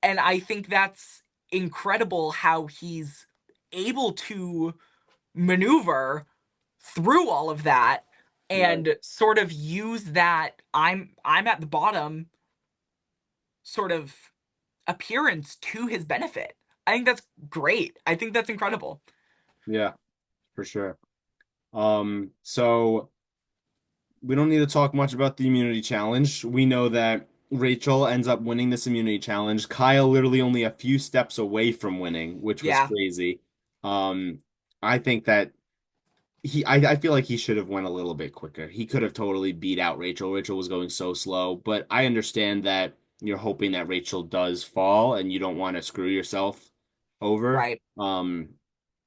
And I think that's incredible how he's able to maneuver through all of that Right. and sort of use that I'm at the bottom sort of appearance to his benefit. I think that's great. I think that's incredible. Yeah, for sure. So we don't need to talk much about the immunity challenge. We know that Rachel ends up winning this immunity challenge. Kyle literally only a few steps away from winning, which was Yeah, crazy. Um, I think that I feel like he should have went a little bit quicker. He could have totally beat out Rachel. Rachel was going so slow, but I understand that you're hoping that Rachel does fall and you don't want to screw yourself over. right,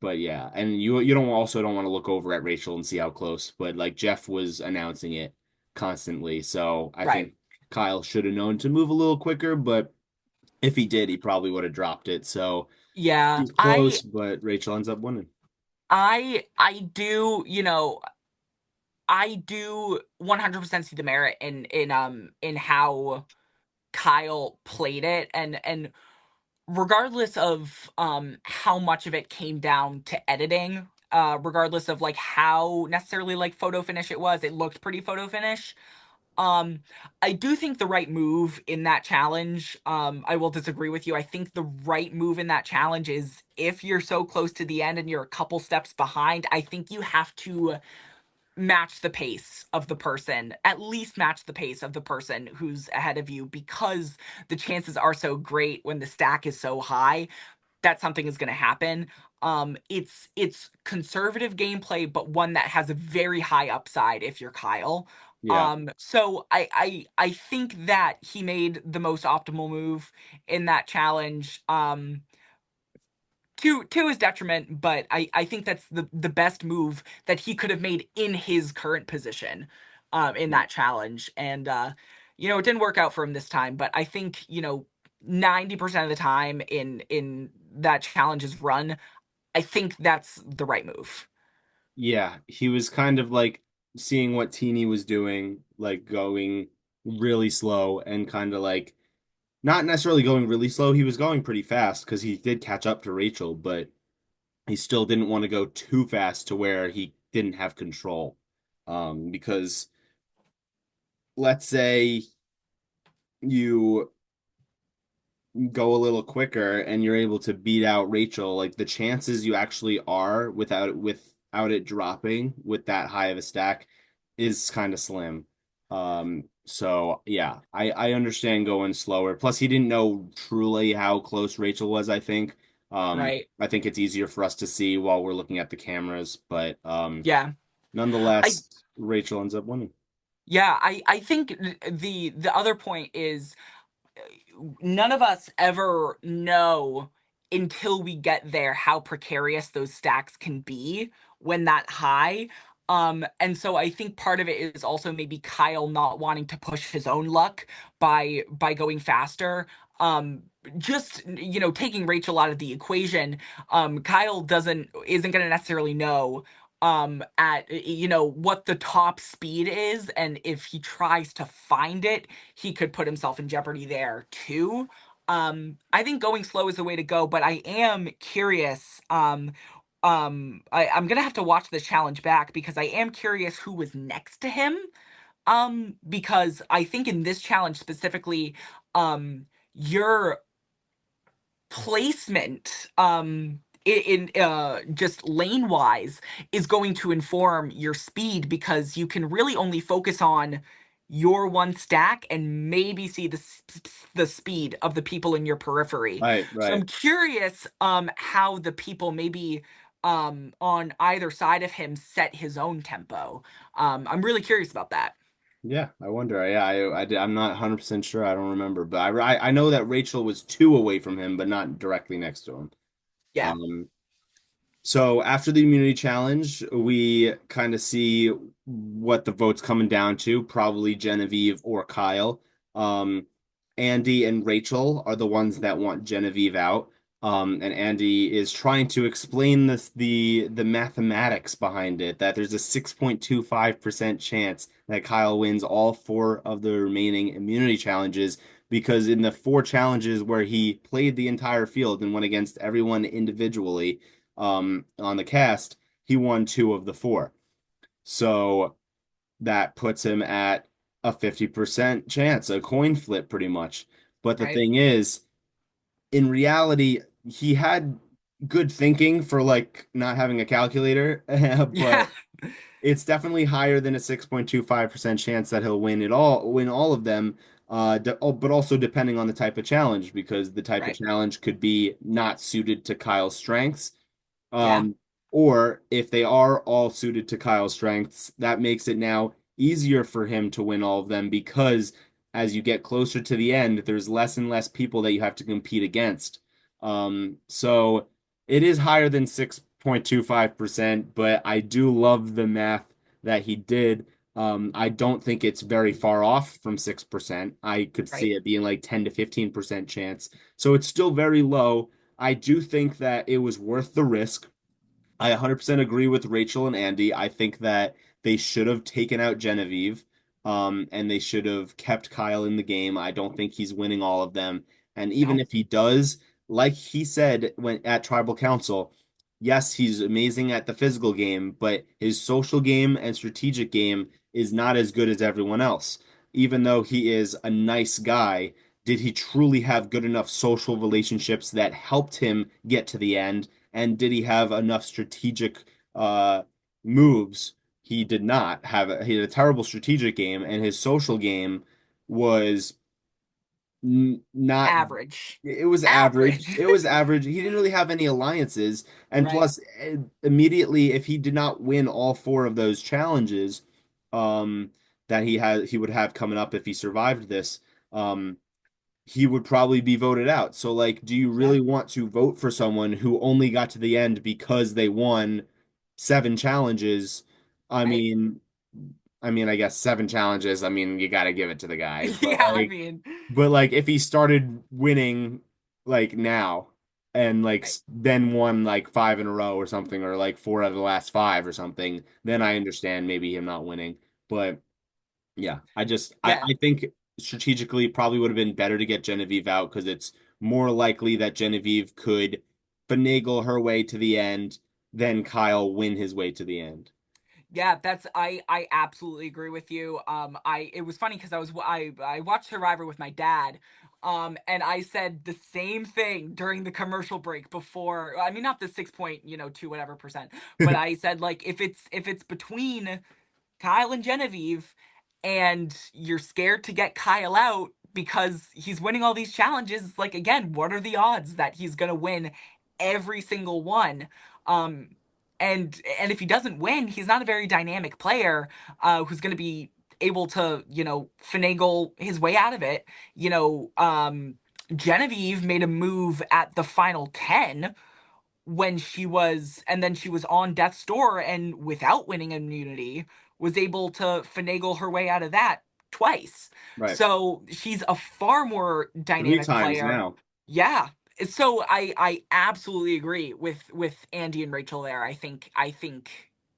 But yeah, and you don't also don't want to look over at Rachel and see how close, but like Jeff was announcing it constantly. So I right. think Kyle should have known to move a little quicker, but if he did, he probably would have dropped it. So Yeah, he's close, but Rachel ends up winning. I do, I do 100% see the merit in how Kyle played it, and regardless of how much of it came down to editing, regardless of like how necessarily like photo finish it was, it looked pretty photo finish. Um, I do think the right move in that challenge, I will disagree with you. I think the right move in that challenge is, if you're so close to the end and you're a couple steps behind, I think you have to match the pace of the person, at least match the pace of the person who's ahead of you, because the chances are so great when the stack is so high that something is going to happen. It's conservative gameplay, but one that has a very high upside if you're Kyle. Yeah. So I think that he made the most optimal move in that challenge. To his detriment, but I think that's the best move that he could have made in his current position, in that challenge. And it didn't work out for him this time, but I think, 90% of the time in that challenge's run, I think that's the right move. Yeah, he was kind of like seeing what Teeny was doing, like going really slow and kind of like not necessarily going really slow. He was going pretty fast because he did catch up to Rachel, but he still didn't want to go too fast to where he didn't have control. Because let's say you go a little quicker and you're able to beat out Rachel, like the chances you actually are without it dropping with that high of a stack is kind of slim. So yeah, I understand going slower. Plus, he didn't know truly how close Rachel was, I think. Right. I think it's easier for us to see while we're looking at the cameras, but Yeah. I nonetheless, Rachel ends up winning. yeah, I think the other point is none of us ever know until we get there how precarious those stacks can be when that high. And so I think part of it is also maybe Kyle not wanting to push his own luck by going faster. Just taking Rachel out of the equation, Kyle doesn't isn't going to necessarily know at what the top speed is, and if he tries to find it he could put himself in jeopardy there too. I think going slow is the way to go, but I am curious. I'm gonna have to watch this challenge back because I am curious who was next to him. Because I think in this challenge specifically, your placement in just lane wise is going to inform your speed because you can really only focus on your one stack and maybe see the speed of the people in your periphery. Right, So right. I'm curious how the people maybe on either side of him set his own tempo. I'm really curious about that. Yeah, I wonder. Yeah, I'm not 100% sure. I don't remember, but I know that Rachel was two away from him, but not directly next to him. Yeah. Um, So after the immunity challenge, we kind of see what the vote's coming down to, probably Genevieve or Kyle. Um, Andy and Rachel are the ones that want Genevieve out. And Andy is trying to explain the mathematics behind it, that there's a 6.25% chance that Kyle wins all four of the remaining immunity challenges because in the four challenges where he played the entire field and went against everyone individually on the cast, he won two of the four. So that puts him at a 50% chance, a coin flip pretty much. But the Right. thing is, in reality, he had good thinking for like not having a calculator, Yeah. but it's definitely higher than a 6.25% chance that he'll win all of them. But also depending on the type of challenge, because the type of Right. challenge could be not suited to Kyle's strengths, Yeah. um, or if they are all suited to Kyle's strengths, that makes it now easier for him to win all of them because as you get closer to the end, there's less and less people that you have to compete against. So it is higher than 6.25%, but I do love the math that he did. I don't think it's very far off from 6%. I could see Right. it being like 10 to 15% chance. So it's still very low. I do think that it was worth the risk. I 100% agree with Rachel and Andy. I think that they should have taken out Genevieve, and they should have kept Kyle in the game. I don't think he's winning all of them. And even No. if he does, like he said when at Tribal Council, yes, he's amazing at the physical game, but his social game and strategic game is not as good as everyone else. Even though he is a nice guy, did he truly have good enough social relationships that helped him get to the end? And did he have enough strategic uh, moves? He did not have. He had a terrible strategic game, and his social game was not. Average. It was average. Average. It was average. He didn't really have any alliances, and Right. plus, immediately, if he did not win all four of those challenges, um, that he would have coming up if he survived this, um, he would probably be voted out. So, like, do you Yeah. really want to vote for someone who only got to the end because they won seven challenges? I Right. mean, I guess seven challenges. I mean, you got to give it to the guy. Yeah, I mean, But like, if he started winning like now and like right. then won like five in a row or something, or like four out of the last five or something, then I understand maybe him not winning. But yeah, Yeah. I think strategically probably would have been better to get Genevieve out because it's more likely that Genevieve could finagle her way to the end than Kyle win his way to the end. Yeah, that's I absolutely agree with you. I it was funny because I watched Survivor with my dad. And I said the same thing during the commercial break before. I mean, not the 6.2 whatever percent, but I said like if it's between Kyle and Genevieve, and you're scared to get Kyle out because he's winning all these challenges. Like, again, what are the odds that he's gonna win every single one? Um, and if he doesn't win, he's not a very dynamic player who's gonna be able to, finagle his way out of it. Genevieve made a move at the final 10 when she was and then she was on death's door and without winning immunity was able to finagle her way out of that twice. Right. So she's a far more Three dynamic times player. now. Yeah. So I absolutely agree with Andy and Rachel there. I think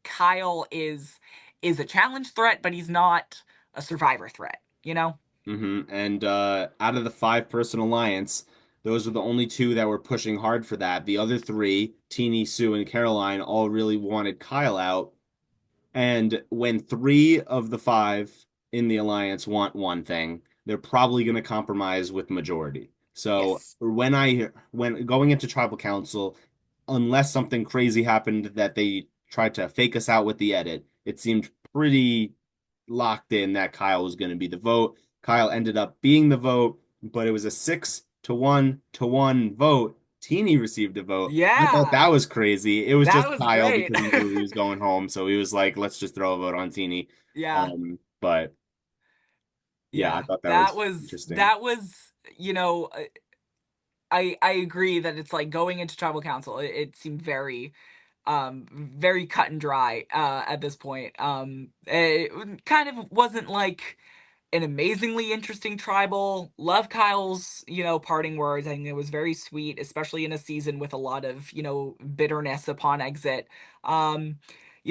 Kyle is a challenge threat, but he's not a survivor threat, you know? And out of the five-person alliance, those were the only two that were pushing hard for that. The other three, Teeny, Sue, and Caroline, all really wanted Kyle out. And when three of the five in the alliance want one thing, they're probably going to compromise with majority. So Yes. when going into tribal council, unless something crazy happened that they tried to fake us out with the edit, it seemed pretty locked in that Kyle was going to be the vote. Kyle ended up being the vote, but it was a 6-1 vote. Teeny received a vote. I thought Yeah. that was crazy. It was That just was Kyle great. because he knew he was going home, so he was like, "Let's just throw a vote on Teeny." Yeah. But yeah, I Yeah, thought that that was was interesting. that was you know I agree that it's like going into tribal council. It seemed very cut and dry at this point. It kind of wasn't like an amazingly interesting tribal. Love Kyle's, parting words. I think it was very sweet, especially in a season with a lot of, bitterness upon exit. Um,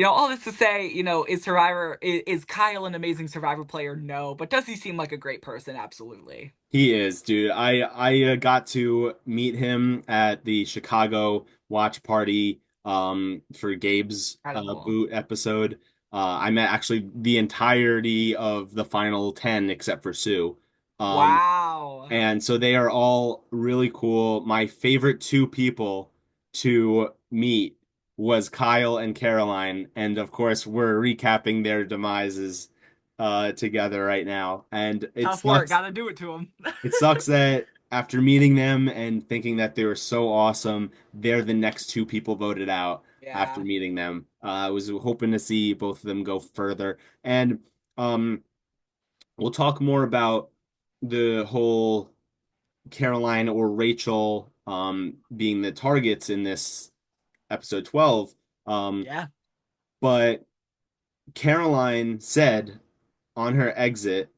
all this to say, is Kyle an amazing Survivor player? No, but does he seem like a great person? Absolutely. He is, dude. I got to meet him at the Chicago watch party for Gabe's Incredible. boot episode. I met actually the entirety of the final 10 except for Sue. Um, Wow. and so they are all really cool. My favorite two people to meet was Kyle and Caroline, and of course we're recapping their demises together right now. And Tough work. Gotta do it to him. it sucks that after meeting them and thinking that they were so awesome, they're the next two people voted out after Yeah. meeting them. I was hoping to see both of them go further. And um, we'll talk more about the whole Caroline or Rachel being the targets in this episode 12. Um, Yeah. but Caroline said on her exit,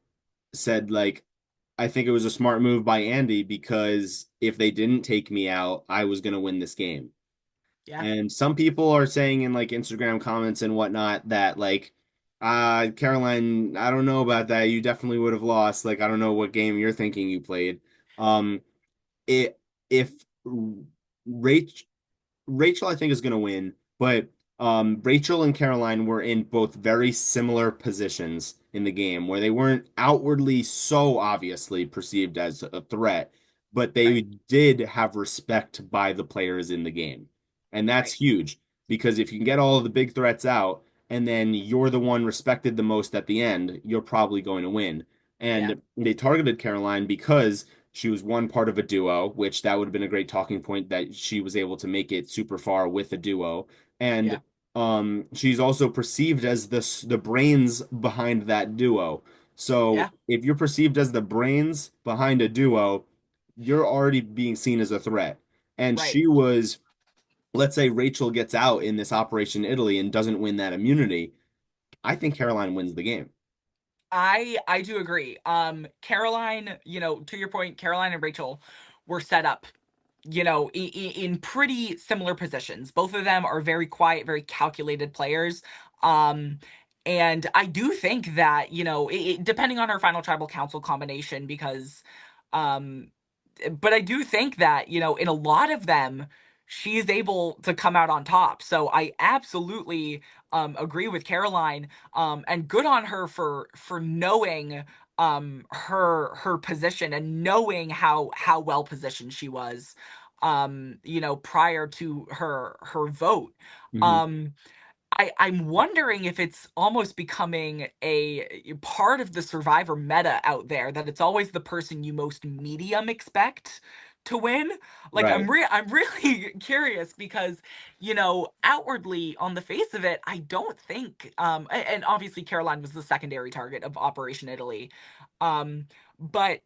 said like, I think it was a smart move by Andy because if they didn't take me out, I was going to win this game. Yeah. And some people are saying in like Instagram comments and whatnot that like, Caroline, I don't know about that. You definitely would have lost. Like, I don't know what game you're thinking you played. Um, it if Rach Rachel, I think, is going to win, but Rachel and Caroline were in both very similar positions in the game where they weren't outwardly so obviously perceived as a threat, but they Right. did have respect by the players in the game. And that's Right. huge because if you can get all of the big threats out and then you're the one respected the most at the end, you're probably going to win. Yeah. And they targeted Caroline because she was one part of a duo, which that would have been a great talking point that she was able to make it super far with a duo. And Yeah. she's also perceived as the brains behind that duo. So Yeah. if you're perceived as the brains behind a duo, you're already being seen as a threat. And Right. she was, let's say Rachel gets out in this Operation Italy and doesn't win that immunity. I think Caroline wins the game. I do agree. Caroline, to your point, Caroline and Rachel were set up, in pretty similar positions. Both of them are very quiet, very calculated players. Um, and I do think that, depending on her final tribal council combination, because, um, but I do think that, in a lot of them, she is able to come out on top. So I absolutely agree with Caroline. And good on her for knowing her position and knowing how well positioned she was prior to her vote. Mhm. Um I'm wondering if it's almost becoming a part of the Survivor meta out there that it's always the person you most medium expect to win. Like Right. I'm really curious because, outwardly on the face of it, I don't think and obviously Caroline was the secondary target of Operation Italy. Um but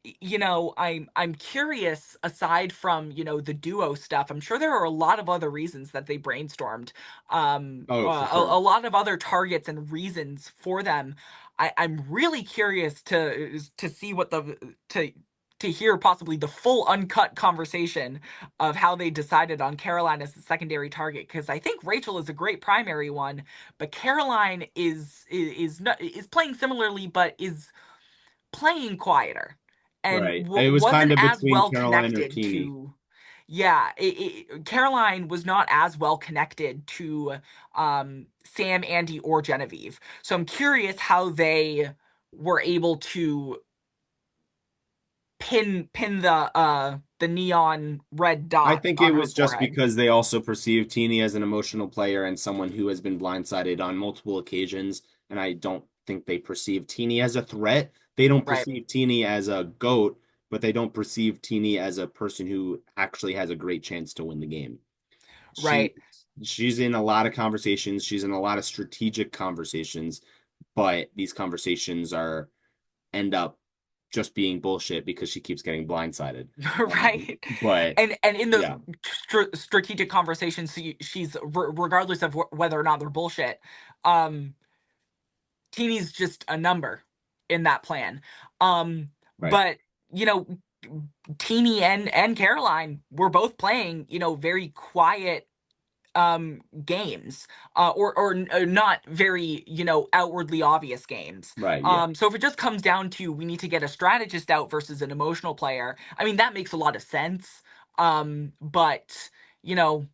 I'm curious, aside from, the duo stuff, I'm sure there are a lot of other reasons that they brainstormed, Oh, for a sure. lot of other targets and reasons for them. I'm really curious to see what to hear possibly the full uncut conversation of how they decided on Caroline as the secondary target, because I think Rachel is a great primary one, but Caroline is not, is playing similarly, but is playing quieter and Right. It was kind wasn't of as between well Caroline or connected Teeny. to. Yeah, Caroline was not as well connected to Sam, Andy, or Genevieve. So I'm curious how they were able to pin the neon red I dot think it on her was just forehead. because they also perceive Teeny as an emotional player and someone who has been blindsided on multiple occasions. And I don't think they perceive Teeny as a threat. They don't Right, perceive Teeny as a goat, but they don't perceive Teeny as a person who actually has a great chance to win the game. She right. she's in a lot of conversations, she's in a lot of strategic conversations, but these conversations are end up just being bullshit because she keeps getting blindsided. Right. But And in those yeah, strategic conversations, she's regardless of whether or not they're bullshit, um Teeny's just a number in that plan. right. But you know, Teeny and Caroline were both playing, very quiet games, or not very, outwardly obvious games. Right, yeah. So if it just comes down to we need to get a strategist out versus an emotional player, I mean that makes a lot of sense. But you know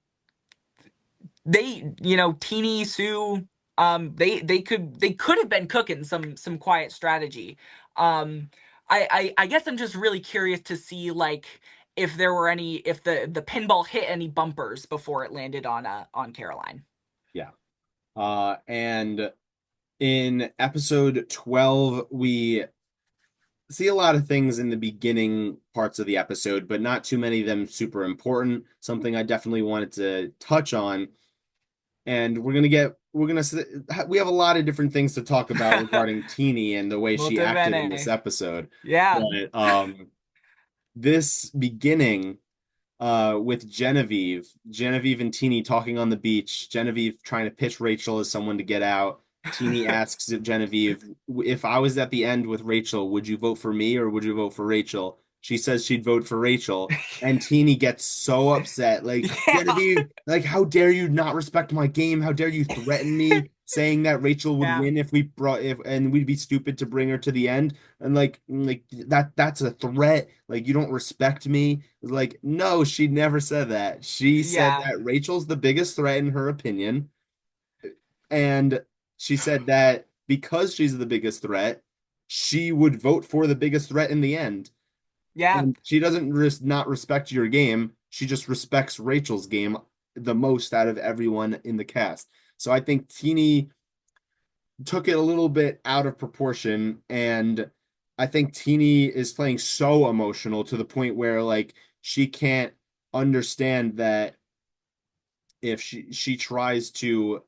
Teeny, Sue, they could have been cooking some quiet strategy. um I guess I'm just really curious to see, like, if there were any, if the pinball hit any bumpers before it landed on Caroline. Yeah. And in episode 12, we see a lot of things in the beginning parts of the episode, but not too many of them super important. Something I definitely wanted to touch on. And we have a lot of different things to talk about regarding Teeny and the way she Molto acted in this bene. episode. Yeah. But this beginning with Genevieve and Teeny talking on the beach, Genevieve trying to pitch Rachel as someone to get out. Teeny asks Genevieve, if I was at the end with Rachel, would you vote for me or would you vote for Rachel? She says she'd vote for Rachel. And Teeny gets so upset. Like, Yeah. Genevieve, like, how dare you not respect my game? How dare you threaten me, saying that Rachel would Yeah. win if we brought if and we'd be stupid to bring her to the end. And like that's a threat. Like, you don't respect me. Like, no, she never said that. She said Yeah. that Rachel's the biggest threat in her opinion. And she said that because she's the biggest threat, she would vote for the biggest threat in the end. Yeah. And she doesn't not respect your game. She just respects Rachel's game the most out of everyone in the cast. So I think Teeny took it a little bit out of proportion, and I think Teeny is playing so emotional to the point where like she can't understand that if she tries to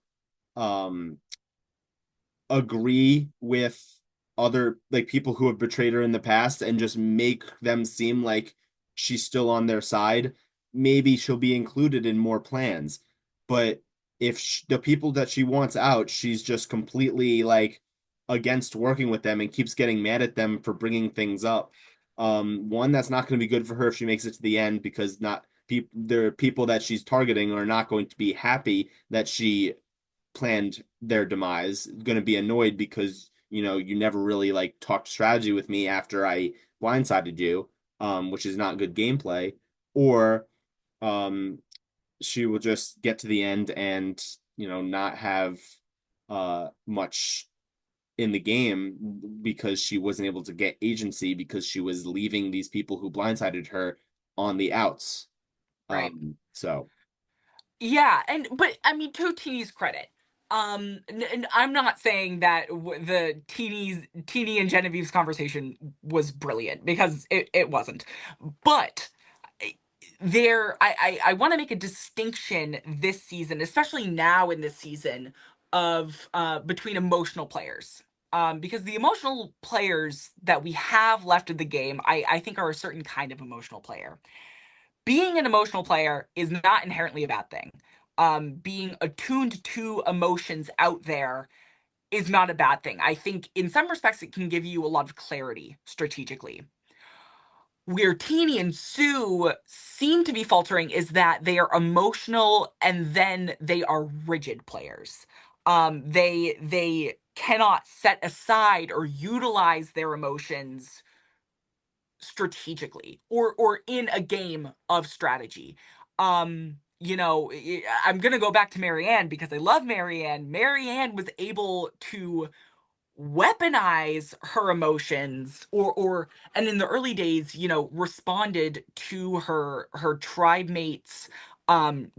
um agree with other like people who have betrayed her in the past and just make them seem like she's still on their side, maybe she'll be included in more plans. But if the people that she wants out, she's just completely like against working with them and keeps getting mad at them for bringing things up. One, that's not going to be good for her if she makes it to the end because not people there are people that she's targeting are not going to be happy that she planned their demise, going to be annoyed because you never really like talked strategy with me after I blindsided you, which is not good gameplay. Or um, she will just get to the end and not have much in the game because she wasn't able to get agency because she was leaving these people who blindsided her on the outs. Right. So Yeah, and but I mean, to Teeny's credit, I'm not saying that the Teeny and Genevieve's conversation was brilliant, because it wasn't. But I want to make a distinction this season, especially now in this season, of between emotional players. Because the emotional players that we have left in the game, I think are a certain kind of emotional player. Being an emotional player is not inherently a bad thing. Being attuned to emotions out there is not a bad thing. I think in some respects it can give you a lot of clarity strategically. Where Teeny and Sue seem to be faltering is that they are emotional and then they are rigid players. They cannot set aside or utilize their emotions strategically or in a game of strategy. I'm gonna go back to Marianne because I love Marianne. Marianne was able to weaponize her emotions, or and in the early days, responded to her tribe mates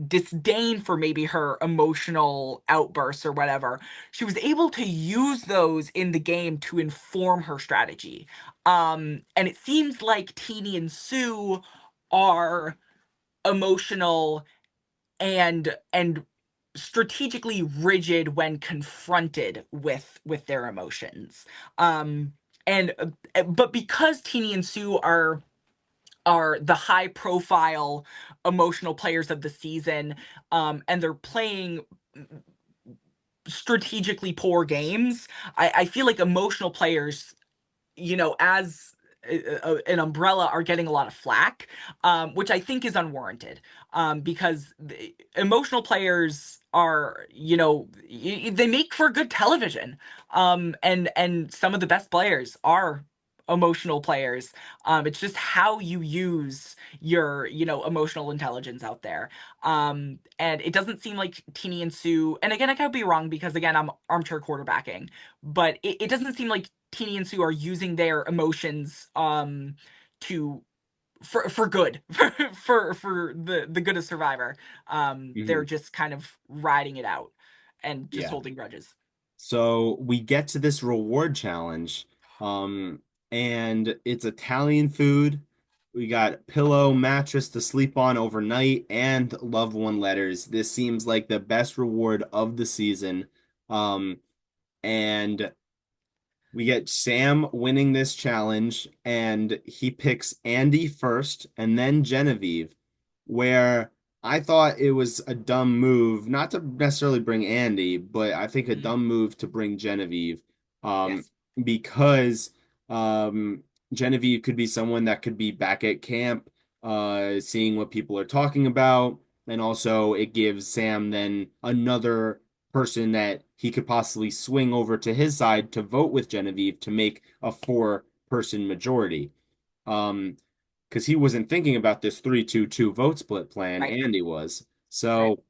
disdain for maybe her emotional outbursts or whatever. She was able to use those in the game to inform her strategy. And it seems like Teeny and Sue are emotional and strategically rigid when confronted with their emotions. And But because Teeny and Sue are the high profile emotional players of the season, and they're playing strategically poor games, I feel like emotional players, as an umbrella, are getting a lot of flack, which I think is unwarranted, because emotional players are, they make for good television, and some of the best players are emotional players. It's just how you use your, emotional intelligence out there. And it doesn't seem like Teeny and Sue, and again, I could be wrong because again, I'm armchair quarterbacking, but it doesn't seem like Teeny and Sue are using their emotions to for good for the good of Survivor. They're Hmm. just kind of riding it out and just Yeah. holding grudges. So we get to this reward challenge, um, and it's Italian food. We got pillow, mattress to sleep on overnight, and loved one letters. This seems like the best reward of the season. And we get Sam winning this challenge, and he picks Andy first and then Genevieve, where I thought it was a dumb move, not to necessarily bring Andy, but I think a Mhm. dumb move to bring Genevieve, um, Yes. because Genevieve could be someone that could be back at camp, seeing what people are talking about, and also it gives Sam then another person that he could possibly swing over to his side to vote with Genevieve to make a four-person majority. Um, because he wasn't thinking about this 3-2-2 vote split plan, Right. Andy was. Right. So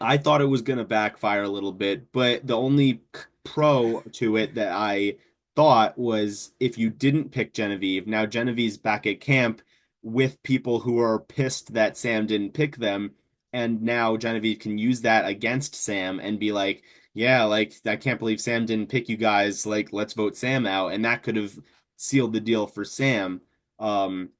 I thought it was going to backfire a little bit, but the only pro to it that I thought was if you didn't pick Genevieve, now Genevieve's back at camp with people who are pissed that Sam didn't pick them, and now Genevieve can use that against Sam and be like, yeah, like I can't believe Sam didn't pick you guys, like let's vote Sam out, and that could have sealed the deal for Sam. Um,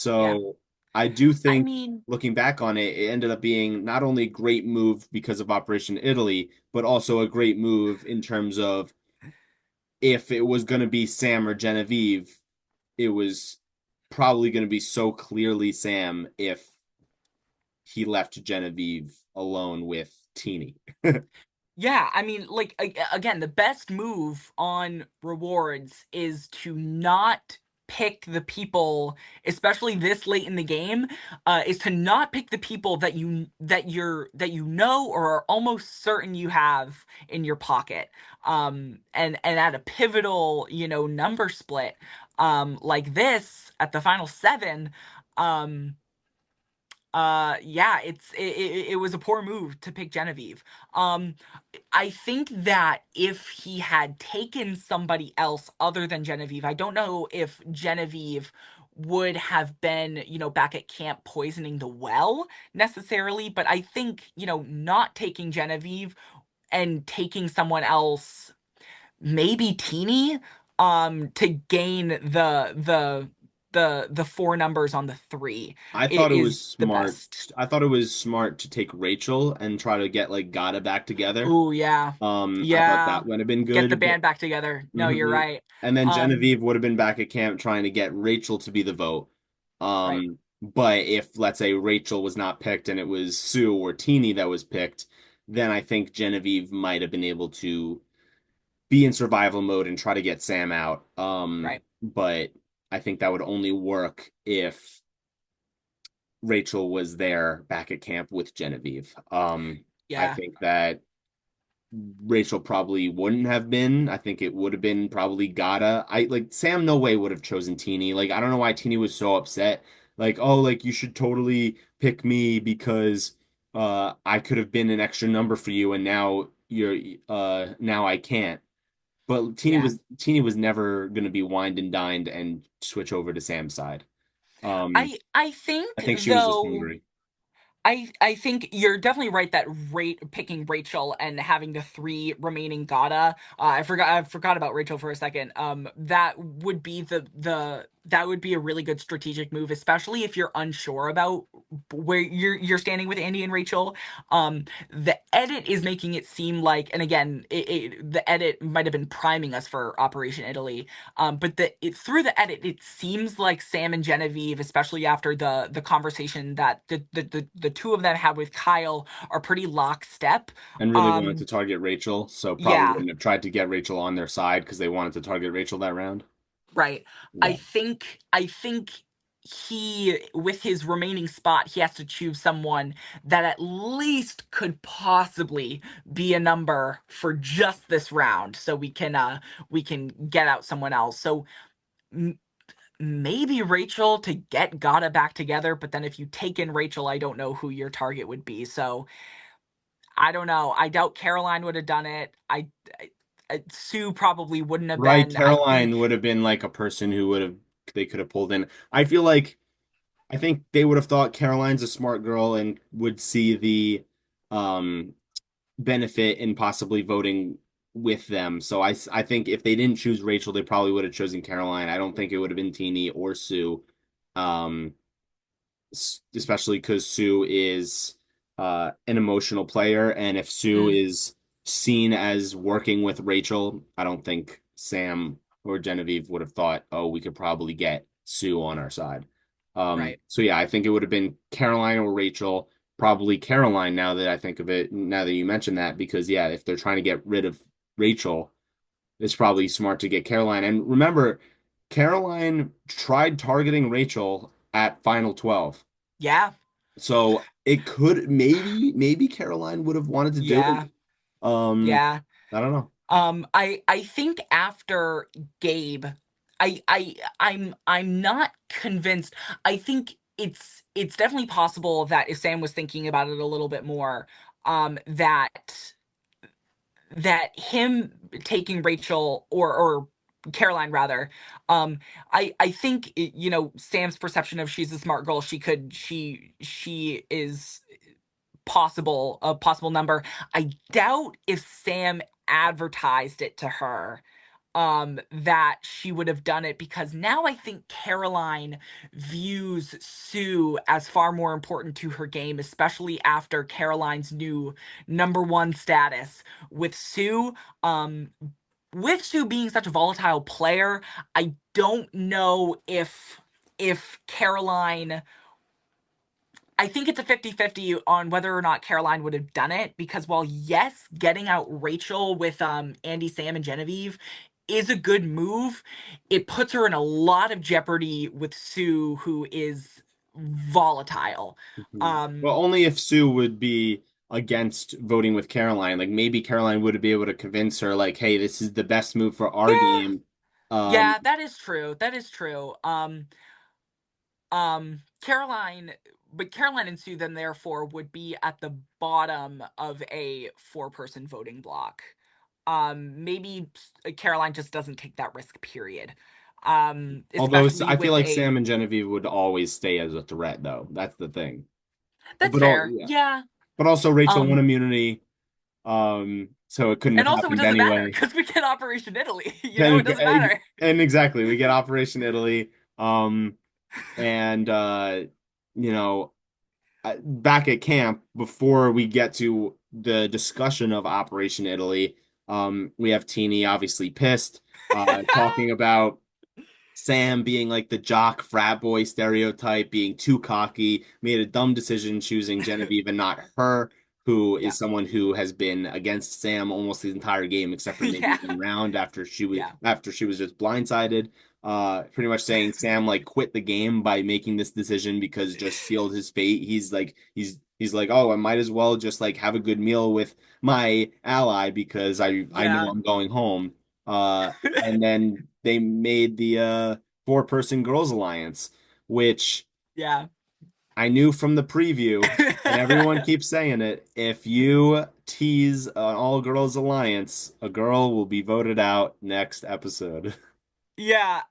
Yeah. so I do I think mean, looking back on it, it ended up being not only a great move because of Operation Italy, but also a great move in terms of if it was going to be Sam or Genevieve, it was probably going to be so clearly Sam if he left Genevieve alone with Teeny. yeah, I mean, like, again, the best move on rewards is to not pick the people, especially this late in the game, is to not pick the people that you know or are almost certain you have in your pocket. And at a pivotal, number split, like this at the final seven, um yeah, it was a poor move to pick Genevieve. um I think that if he had taken somebody else other than Genevieve, I don't know if Genevieve would have been, back at camp poisoning the well necessarily, but I think, not taking Genevieve and taking someone else, maybe Teeny, to gain the four numbers on the three. I It thought it was is the smart. best. I thought it was smart to take Rachel and try to get like Gata back together. Oh yeah. I thought Yeah. that would have been Get the good, but band back together. No, you're mhm. right. And then Um, Genevieve would have been back at camp trying to get Rachel to be the vote. right. But if let's say Rachel was not picked and it was Sue or Teeny that was picked, then I think Genevieve might have been able to be in survival mode and try to get Sam out. Right. But I think that would only work if Rachel was there back at camp with Genevieve. I Yeah. think that Rachel probably wouldn't have been. I think it would have been probably Gata. I like Sam no way would have chosen Teeny. Like I don't know why Teeny was so upset. Like, oh, like you should totally pick me because I could have been an extra number for you and now you're now I can't. But Yeah. Teeny was never gonna be wined and dined and switch over to Sam's side. Um I I think think she was just though hungry. I think you're definitely right that picking Rachel and having the three remaining Gata. I forgot about Rachel for a second. That would be that would be a really good strategic move, especially if you're unsure about where you're standing with Andy and Rachel. The edit is making it seem like, and again, the edit might have been priming us for Operation Italy. But through the edit, it seems like Sam and Genevieve, especially after the conversation that the two of them had with Kyle, are pretty lockstep. And really wanted to Um, target Rachel, so probably yeah, wouldn't have tried to get Rachel on their side because they wanted to target Rachel that round. right. I Yeah. think I think he, with his remaining spot, he has to choose someone that at least could possibly be a number for just this round, so we can get out someone else. So maybe Rachel to get Gata back together, but then if you take in Rachel, I don't know who your target would be. So I don't know. I doubt Caroline would have done it. Sue probably wouldn't have Right, been. I Caroline think, would have been like a person who would have they could have pulled in. I think they would have thought Caroline's a smart girl and would see the um benefit in possibly voting with them. So I think if they didn't choose Rachel, they probably would have chosen Caroline. I don't think it would have been Teeny or Sue. Um especially because Sue is an emotional player, and if Sue mm, is seen as working with Rachel, I don't think Sam or Genevieve would have thought, oh, we could probably get Sue on our side. right. So yeah, I think it would have been Caroline or Rachel, probably Caroline now that I think of it, now that you mentioned that, because yeah, if they're trying to get rid of Rachel, it's probably smart to get Caroline. And remember, Caroline tried targeting Rachel at Final 12. Yeah, So it could maybe Caroline would have wanted to do it. yeah, Um, yeah. I don't know. I think after Gabe, I'm not convinced. I think it's definitely possible that if Sam was thinking about it a little bit more, that him taking Rachel or Caroline rather, I think Sam's perception of she's a smart girl, she is a possible number. I doubt if Sam advertised it to her that she would have done it, because now I think Caroline views Sue as far more important to her game, especially after Caroline's new number one status. With Sue, um with Sue being such a volatile player, I don't know if Caroline, I think it's a 50-50 on whether or not Caroline would have done it, because while yes, getting out Rachel with Andy, Sam, and Genevieve is a good move, it puts her in a lot of jeopardy with Sue, who is volatile. Mhm. Well, Um only if Sue would be against voting with Caroline. Like maybe Caroline would be able to convince her, like, hey, this is the best move for our yeah, game. Um, yeah, that is true. That is true. Caroline, but Caroline and Sue then therefore would be at the bottom of a four-person voting block. Maybe Caroline just doesn't take that risk, period. although Especially I feel with like a Sam and Genevieve would always stay as a threat, though. That's the thing. That's But all fair. yeah. Yeah. But also Rachel won Um immunity. so it couldn't And have also, it happened doesn't matter anyway. because we get Operation Italy. It And doesn't matter. and exactly, we get Operation Italy. Um, and you know, back at camp before we get to the discussion of Operation Italy, we have Teeny obviously pissed, talking about Sam being like the jock frat boy stereotype, being too cocky, made a dumb decision choosing Genevieve and not her, who Yeah. is someone who has been against Sam almost the entire game, except for maybe Yeah. one round Yeah. after she was just blindsided. Pretty much saying Sam like quit the game by making this decision because it just sealed his fate. He's like, oh, I might as well just like have a good meal with my ally because I know Yeah. I'm going home. And then they made the four-person girls alliance, which Yeah. I knew from the preview, and everyone keeps saying it. If you tease an all-girls alliance, a girl will be voted out next episode. Yeah.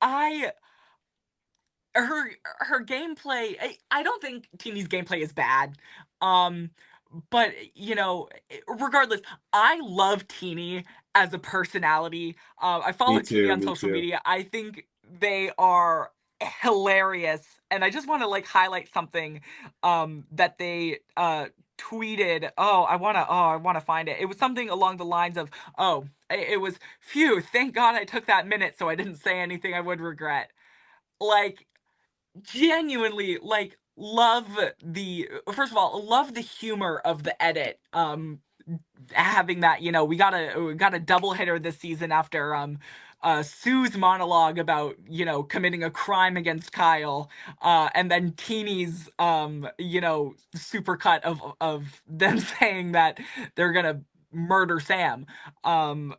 I her her gameplay, I don't think Teeny's gameplay is bad. Um but regardless, I love Teeny as a personality. I Me follow Teeny too, on me social too. media. I think they are hilarious, and I just want to like highlight something that they tweeted. I want to find it. It was something along the lines of, "Oh, it was phew, thank God I took that minute so I didn't say anything I would regret." Like, genuinely, like, love the first of all, love the humor of the edit. Having that, we got a double hitter this season after Sue's monologue about, committing a crime against Kyle, and then Teeny's supercut of them saying that they're gonna murder Sam.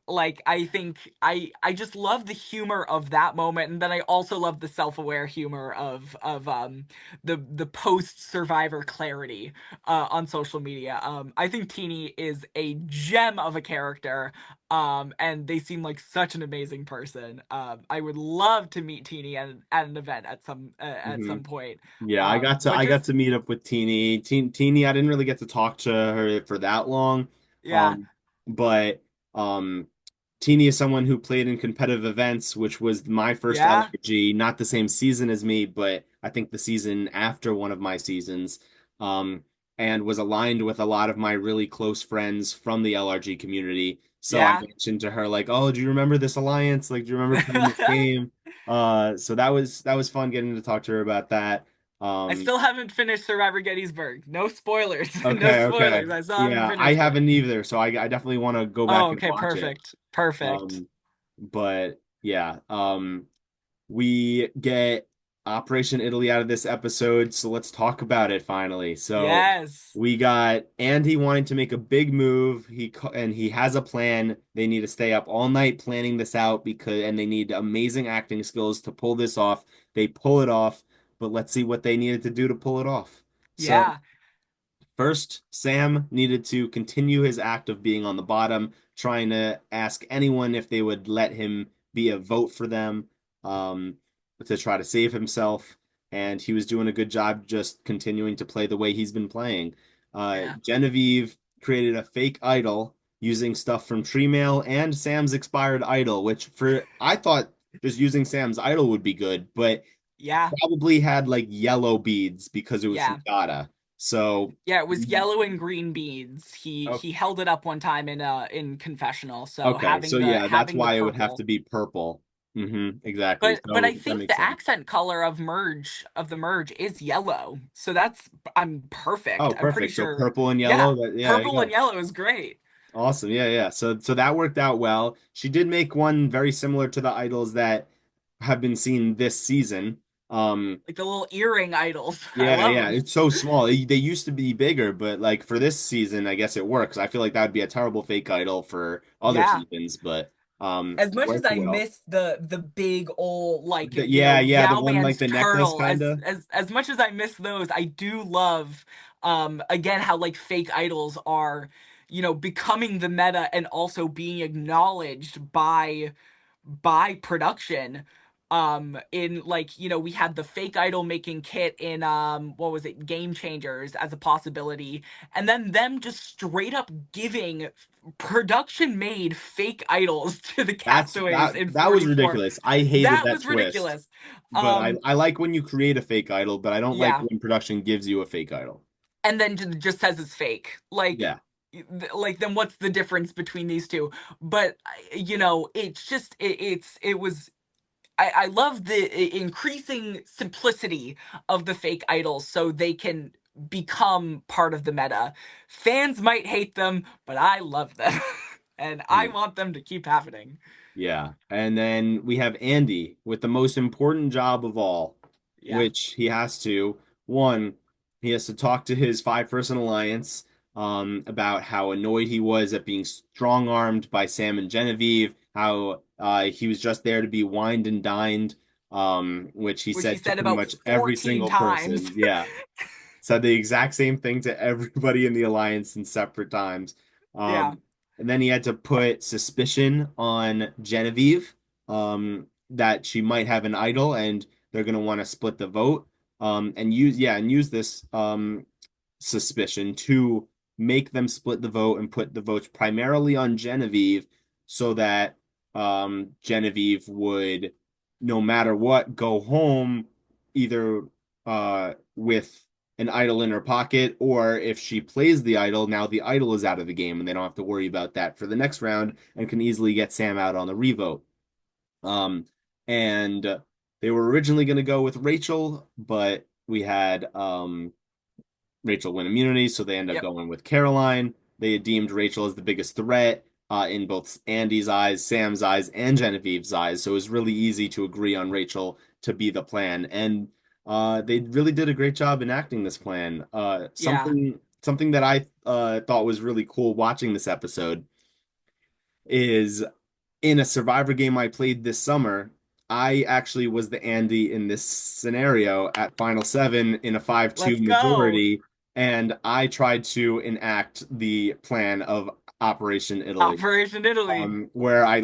Like, I think I just love the humor of that moment, and then I also love the self-aware humor of the post survivor clarity on social media. I think Teeny is a gem of a character, and they seem like such an amazing person. I would love to meet Teeny at an event at hmm some point. Yeah, But I got just to meet up with Teeny, I didn't really get to talk to her for that long. yeah, Um, but um Teeny is someone who played in competitive events, which was my first yeah, LRG, not the same season as me, but I think the season after one of my seasons. Um, and was aligned with a lot of my really close friends from the LRG community. So I yeah. mentioned to her like, "Oh, do you remember this alliance? Like, do you remember playing this game?" So that was fun getting to talk to her about that. I Um, still haven't finished Survivor Gettysburg. No spoilers. No okay, okay. spoilers. I still haven't Yeah, I finished it. haven't either, so I definitely want to go Oh, back and okay, watch it. perfect. Perfect. Um, but yeah, we get Operation Italy out of this episode, so let's talk about it finally. So Yes. we got Andy wanting to make a big move. And he has a plan. They need to stay up all night planning this out and they need amazing acting skills to pull this off. They pull it off, but let's see what they needed to do to pull it off. So Yeah. first, Sam needed to continue his act of being on the bottom, trying to ask anyone if they would let him be a vote for them, um, to try to save himself. And he was doing a good job just continuing to play the way he's been playing. Yeah. Genevieve created a fake idol using stuff from Tree Mail and Sam's expired idol, which for I thought just using Sam's idol would be good, but Yeah. probably had like yellow beads because it was from Yeah. Dada. So Yeah, it was yellow and green beads. He oh, he held it up one time in confessional. So okay, so yeah, that's having the why it would have to purple. be purple. Exactly. But I So that think makes the sense. accent color of the merge is yellow. So that's I'm perfect. Oh, I'm pretty perfect. So sure. purple and Yeah, yellow. Yeah, there you purple and go. yellow is great. Awesome. Yeah, yeah. So that worked out well. She did make one very similar to the idols that have been seen this season. Um, Like the little earring idols. I yeah, love yeah. them. It's so small. They used to be bigger, but like for this season, I guess it works. I feel like that would be a terrible fake idol for other Yeah. seasons, but As it much as worked I well. miss the big old, like, Yeah, yeah, the Yao one like Man's the necklace turtle, kind of. as much as I miss those, I do love again how like fake idols are, becoming the meta and also being acknowledged by production. In like, we had the fake idol making kit in what was it, Game Changers as a possibility, and then them just straight up giving production made fake idols to the That's castaways that in that was 44. ridiculous. I hated That that was twist. ridiculous. But I um I like when you create a fake idol, but I don't like yeah, when production gives you a fake idol. and then just says it's fake, Yeah. like then what's the difference between these two? But it's just it was, I love the increasing simplicity of the fake idols so they can become part of the meta. Fans might hate them, but I love them. And I want them to keep happening. Yeah. And then we have Andy with the most important job of all, Yeah. which he has to, one, he has to talk to his five-person alliance about how annoyed he was at being strong-armed by Sam and Genevieve, how he was just there to be wined and dined, which he Which he said to said pretty about much every 14 single times. person. Yeah. Said the exact same thing to everybody in the alliance in separate times. Yeah. Um, and then he had to put suspicion on Genevieve, that she might have an idol and they're gonna want to split the vote. And use this suspicion to make them split the vote and put the votes primarily on Genevieve so that Genevieve would, no matter what, go home either with an idol in her pocket, or if she plays the idol, now the idol is out of the game and they don't have to worry about that for the next round and can easily get Sam out on the revote. Um, and they were originally going to go with Rachel, but we had Rachel win immunity, so they end up Yep. going with Caroline. They had deemed Rachel as the biggest threat in both Andy's eyes, Sam's eyes, and Genevieve's eyes. So it was really easy to agree on Rachel to be the plan, and they really did a great job enacting this plan. Yeah. Something that I thought was really cool watching this episode is in a Survivor game I played this summer, I actually was the Andy in this scenario at Final Seven in a 5-2 Let's go. majority, and I tried to enact the plan of Operation Italy, Operation Italy. where I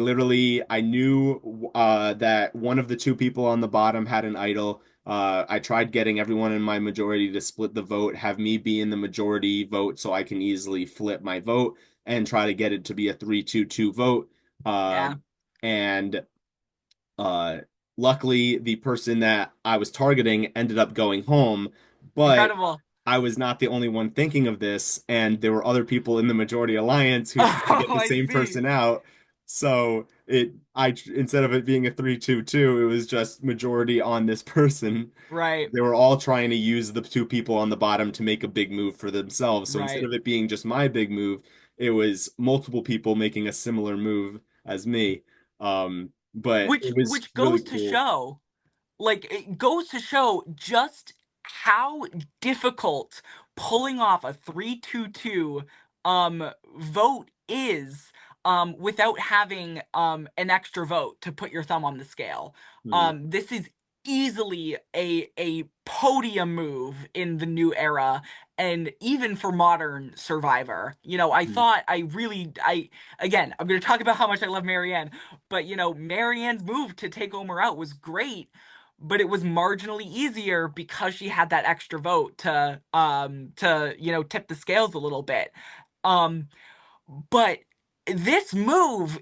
knew that one of the two people on the bottom had an idol. I tried getting everyone in my majority to split the vote, have me be in the majority vote so I can easily flip my vote and try to get it to be a 3-2-2 vote. Yeah. Um, and uh, Luckily, the person that I was targeting ended up going home, but Incredible. I was not the only one thinking of this, and there were other people in the majority alliance who tried to get Oh, the I same see. person out. So instead of it being a 3-2-2, it was just majority on this person. Right. They were all trying to use the two people on the bottom to make a big move for themselves. So instead Right. of it being just my big move, it was multiple people making a similar move as me. But Which it was which really goes to cool. show, like, it goes to show just how difficult pulling off a 3-2-2 vote is, without having an extra vote to put your thumb on the scale. Mhm. This is easily a podium move in the new era, and even for modern Survivor. I Mhm. thought I really I again, I'm going to talk about how much I love Marianne, but Marianne's move to take Omer out was great, but it was marginally easier because she had that extra vote to tip the scales a little bit. Um but this move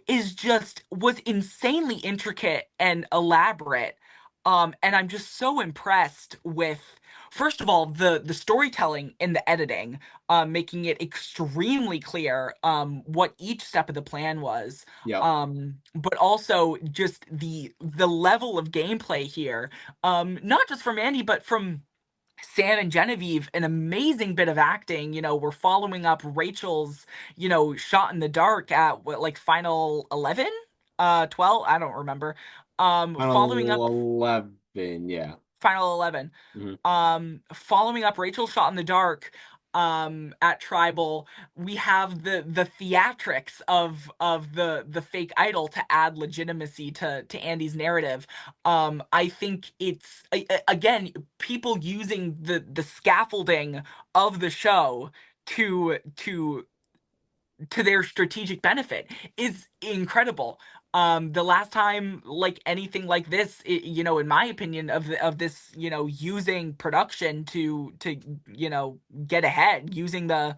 was insanely intricate and elaborate. And I'm just so impressed with, first of all, the storytelling in the editing, making it extremely clear what each step of the plan was. Yep. But also just the level of gameplay here, not just from Andy, but from Sam and Genevieve, an amazing bit of acting. We're following up Rachel's, shot in the dark at what, like, final 11? 12? I don't remember. Following Final up 11, yeah. final 11. Mhm. Following up Rachel's shot in the dark at Tribal, we have the theatrics of the fake idol to add legitimacy to Andy's narrative. I think it's again, people using the scaffolding of the show to their strategic benefit is incredible. The last time like anything like this, in my opinion of this, using production to get ahead, using the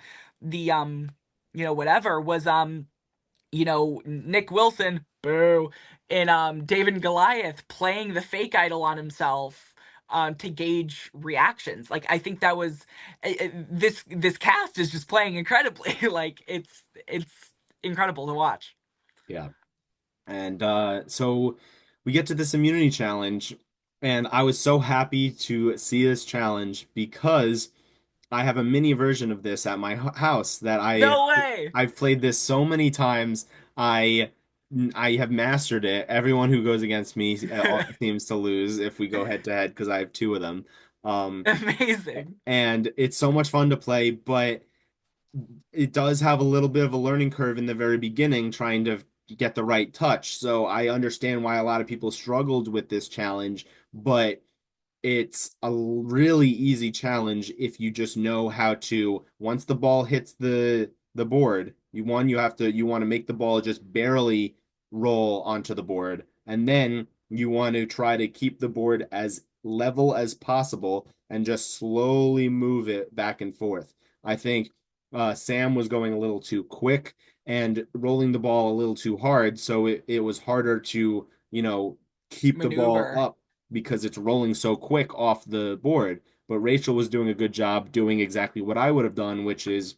whatever was Nick Wilson, boo, in David and Goliath playing the fake idol on himself to gauge reactions. Like I think that was this cast is just playing incredibly. Like it's incredible to watch. Yeah. And so we get to this immunity challenge, and I was so happy to see this challenge because I have a mini version of this at my house that No way. I've played this so many times. I I have mastered it. Everyone who goes against me seems to lose if we go head to head because I have two of them. Um, Amazing. and it's so much fun to play, but it does have a little bit of a learning curve in the very beginning trying to get the right touch. So I understand why a lot of people struggled with this challenge, but it's a really easy challenge if you just know how to, once the ball hits the board, you want to make the ball just barely roll onto the board, and then you want to try to keep the board as level as possible and just slowly move it back and forth. I think Sam was going a little too quick and rolling the ball a little too hard, so it was harder to, keep the ball Maneuver. up because it's rolling so quick off the board. But Rachel was doing a good job doing exactly what I would have done, which is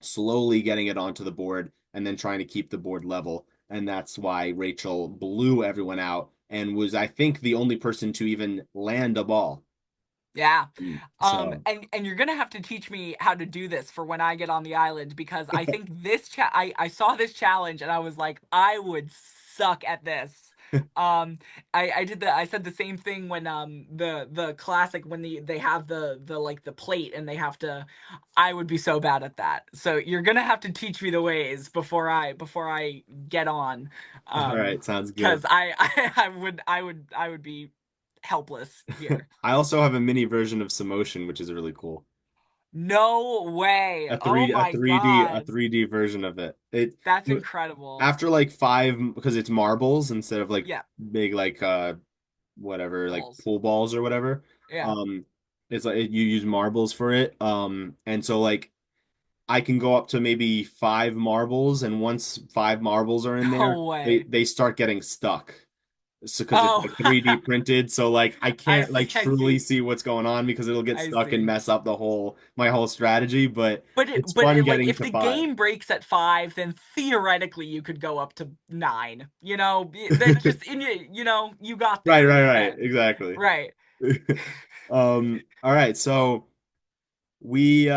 slowly getting it onto the board and then trying to keep the board level. And that's why Rachel blew everyone out and was, I think, the only person to even land a ball. Yeah. So, And you're gonna have to teach me how to do this for when I get on the island because I think I saw this challenge and I was like, I would suck at this. Um, I said the same thing when the classic when they have the like the plate and they have to. I would be so bad at that. So you're gonna have to teach me the ways before I get on. all right, sounds Because good. I would be helpless here. I also have a mini version of Samotion, which is really cool. No way. Oh A my 3D God. 3D version of it. That's incredible. After like five, because it's marbles instead of like Yeah, big like whatever, like balls. pool balls or whatever. Yeah. Um, it's like you use marbles for it. And so like I can go up to maybe five marbles, and once five marbles are in there, No they way. they start getting stuck. So because it's Oh, like 3D printed, so like I I can't see, like I truly see, see what's going on because it'll get I stuck and see. mess up my whole strategy. But But it's fun like getting if to the five. game breaks at 5, then theoretically you could go up to 9. That just in you got Right, there in right, your right. head. Exactly. Right. All right, so we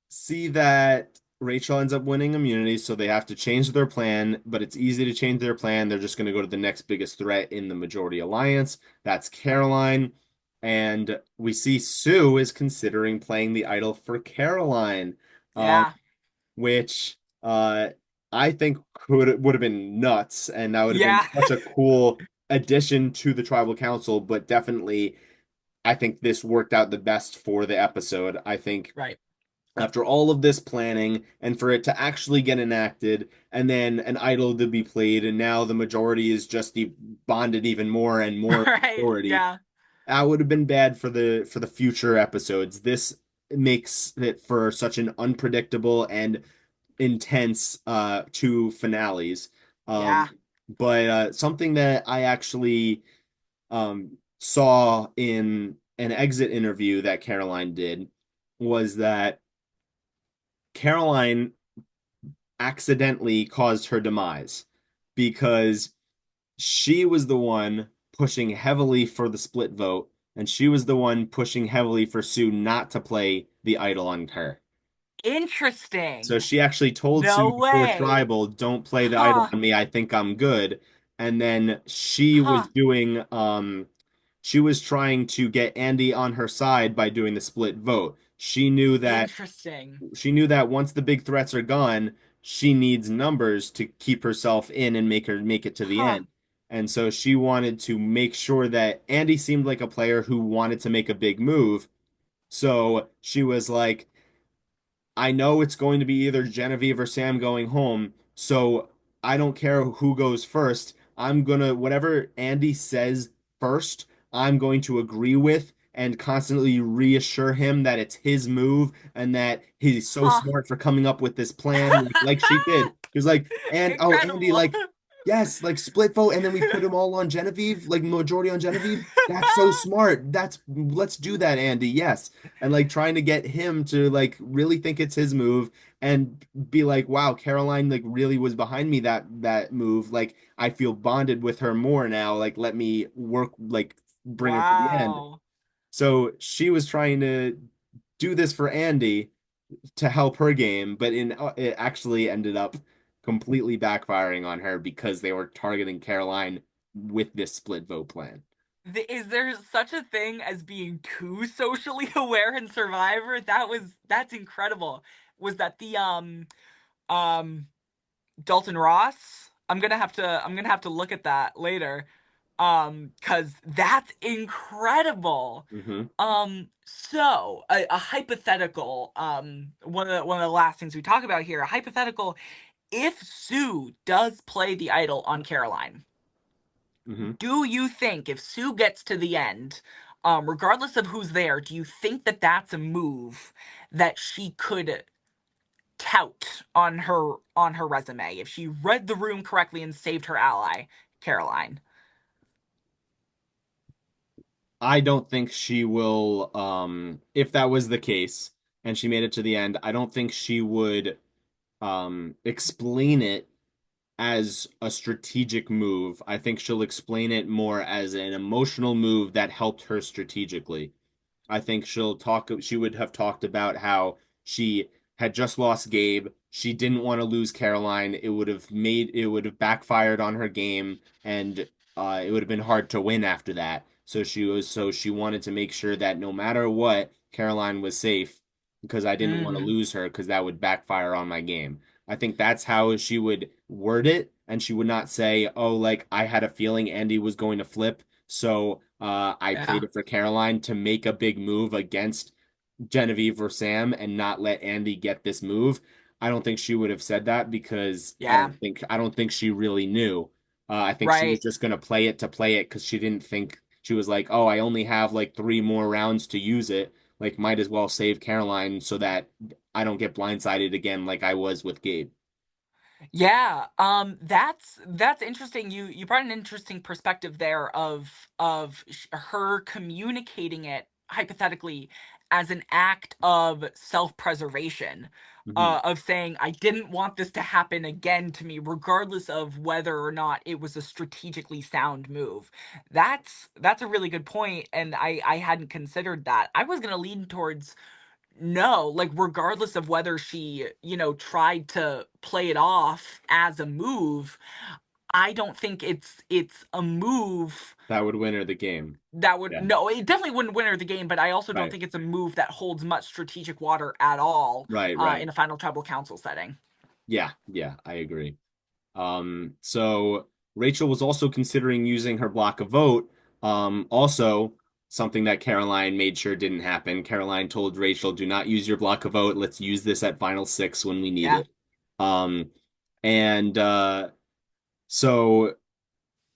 see that Rachel ends up winning immunity, so they have to change their plan, but it's easy to change their plan. They're just going to go to the next biggest threat in the majority alliance. That's Caroline. And we see Sue is considering playing the idol for Caroline, um, Yeah. which I think would have been nuts, and that would have been Yeah. such a cool addition to the tribal council, but definitely I think this worked out the best for the episode. I think Right. after all of this planning and for it to actually get enacted and then an idol to be played, and now the majority is just bonded even more and more Right. majority, Yeah. that would have been bad for the future episodes. This makes it for such an unpredictable and intense two finales. Um, Yeah. but something that I actually saw in an exit interview that Caroline did was that Caroline accidentally caused her demise because she was the one pushing heavily for the split vote, and she was the one pushing heavily for Sue not to play the idol on her. So Interesting. she actually told Sue No before way. Tribal, "Don't play the idol Huh. on me. I think I'm good." And then Huh. she was trying to get Andy on her side by doing the split vote. Interesting. She knew that once the big threats are gone, she needs numbers to keep herself in and make it to the Huh. end. And so she wanted to make sure that Andy seemed like a player who wanted to make a big move. So she was like, I know it's going to be either Genevieve or Sam going home, so I don't care who goes first. I'm gonna, whatever Andy says first, I'm going to agree with and constantly reassure him that it's his move and that he's so Huh. smart for coming up with this plan, like she did. He was like, and oh, Andy, Incredible. like, yes, like split vote, and then we put them all on Genevieve, like majority on Genevieve. That's so smart. Let's do that, Andy. Yes. And like trying to get him to like really think it's his move and be like, wow, Caroline like really was behind me that move. Like I feel bonded with her more now. Like let me work like bring her to the end. Wow. So she was trying to do this for Andy to help her game, but it actually ended up completely backfiring on her because they were targeting Caroline with this split vote plan. Is there such a thing as being too socially aware in Survivor? That's incredible. Was that the um Dalton Ross? I'm gonna have to look at that later. 'Cause that's incredible. Hmm. So a hypothetical, one of the last things we talk about here, a hypothetical, if Sue does play the idol on Caroline, Hmm. do you think if Sue gets to the end, regardless of who's there, do you think that that's a move that she could tout on her resume if she read the room correctly and saved her ally, Caroline? I don't think she will, if that was the case and she made it to the end, I don't think she would explain it as a strategic move. I think she'll explain it more as an emotional move that helped her strategically. I think she would have talked about how she had just lost Gabe. She didn't want to lose Caroline. It would have backfired on her game and it would have been hard to win after that. So she wanted to make sure that no matter what, Caroline was safe because I didn't want to Mm-hmm. lose her because that would backfire on my game. I think that's how she would word it, and she would not say, "Oh, like I had a feeling Andy was going to flip, so I played Yeah. it for Caroline to make a big move against Genevieve or Sam and not let Andy get this move." I don't think she would have said that because Yeah. I don't think she really knew. I think she was Right. just gonna play it to play it because she didn't think she was like, "Oh, I only have like three more rounds to use it. Like, might as well save Caroline so that I don't get blindsided again like I was with Gabe." Yeah, that's interesting. You brought an interesting perspective there of her communicating it hypothetically as an act of self-preservation, Hmm. of saying I didn't want this to happen again to me, regardless of whether or not it was a strategically sound move. That's a really good point, and I hadn't considered that. I was gonna lean towards no, like regardless of whether she, tried to play it off as a move, I don't think it's a move That would win her the game. that would Yeah. no, it definitely wouldn't win her the game, but I also don't Right. think it's a move that holds much strategic water at all Right. Right. in a final tribal council setting. Yeah. Yeah. I agree. So Rachel was also considering using her block of vote. Also, something that Caroline made sure didn't happen. Caroline told Rachel, "Do not use your block of vote. Let's use this at final six when we need Yeah, it." Um, and so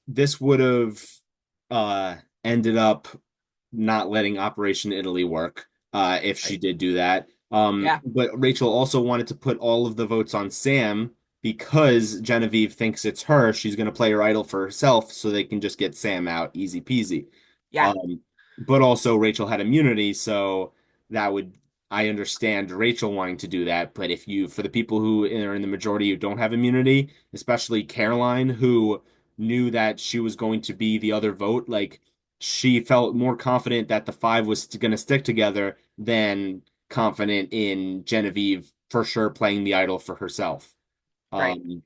this would have ended up not letting Operation Italy work if she right. did do that. Yeah, But Rachel also wanted to put all of the votes on Sam because Genevieve thinks it's her. She's going to play her idol for herself so they can just get Sam out easy peasy. yeah, Um, but also Rachel had immunity, so that would I understand Rachel wanting to do that. But if you, for the people who are in the majority who don't have immunity, especially Caroline, who knew that she was going to be the other vote, like she felt more confident that the five was going to stick together than confident in Genevieve for sure playing the idol for herself. right. Um,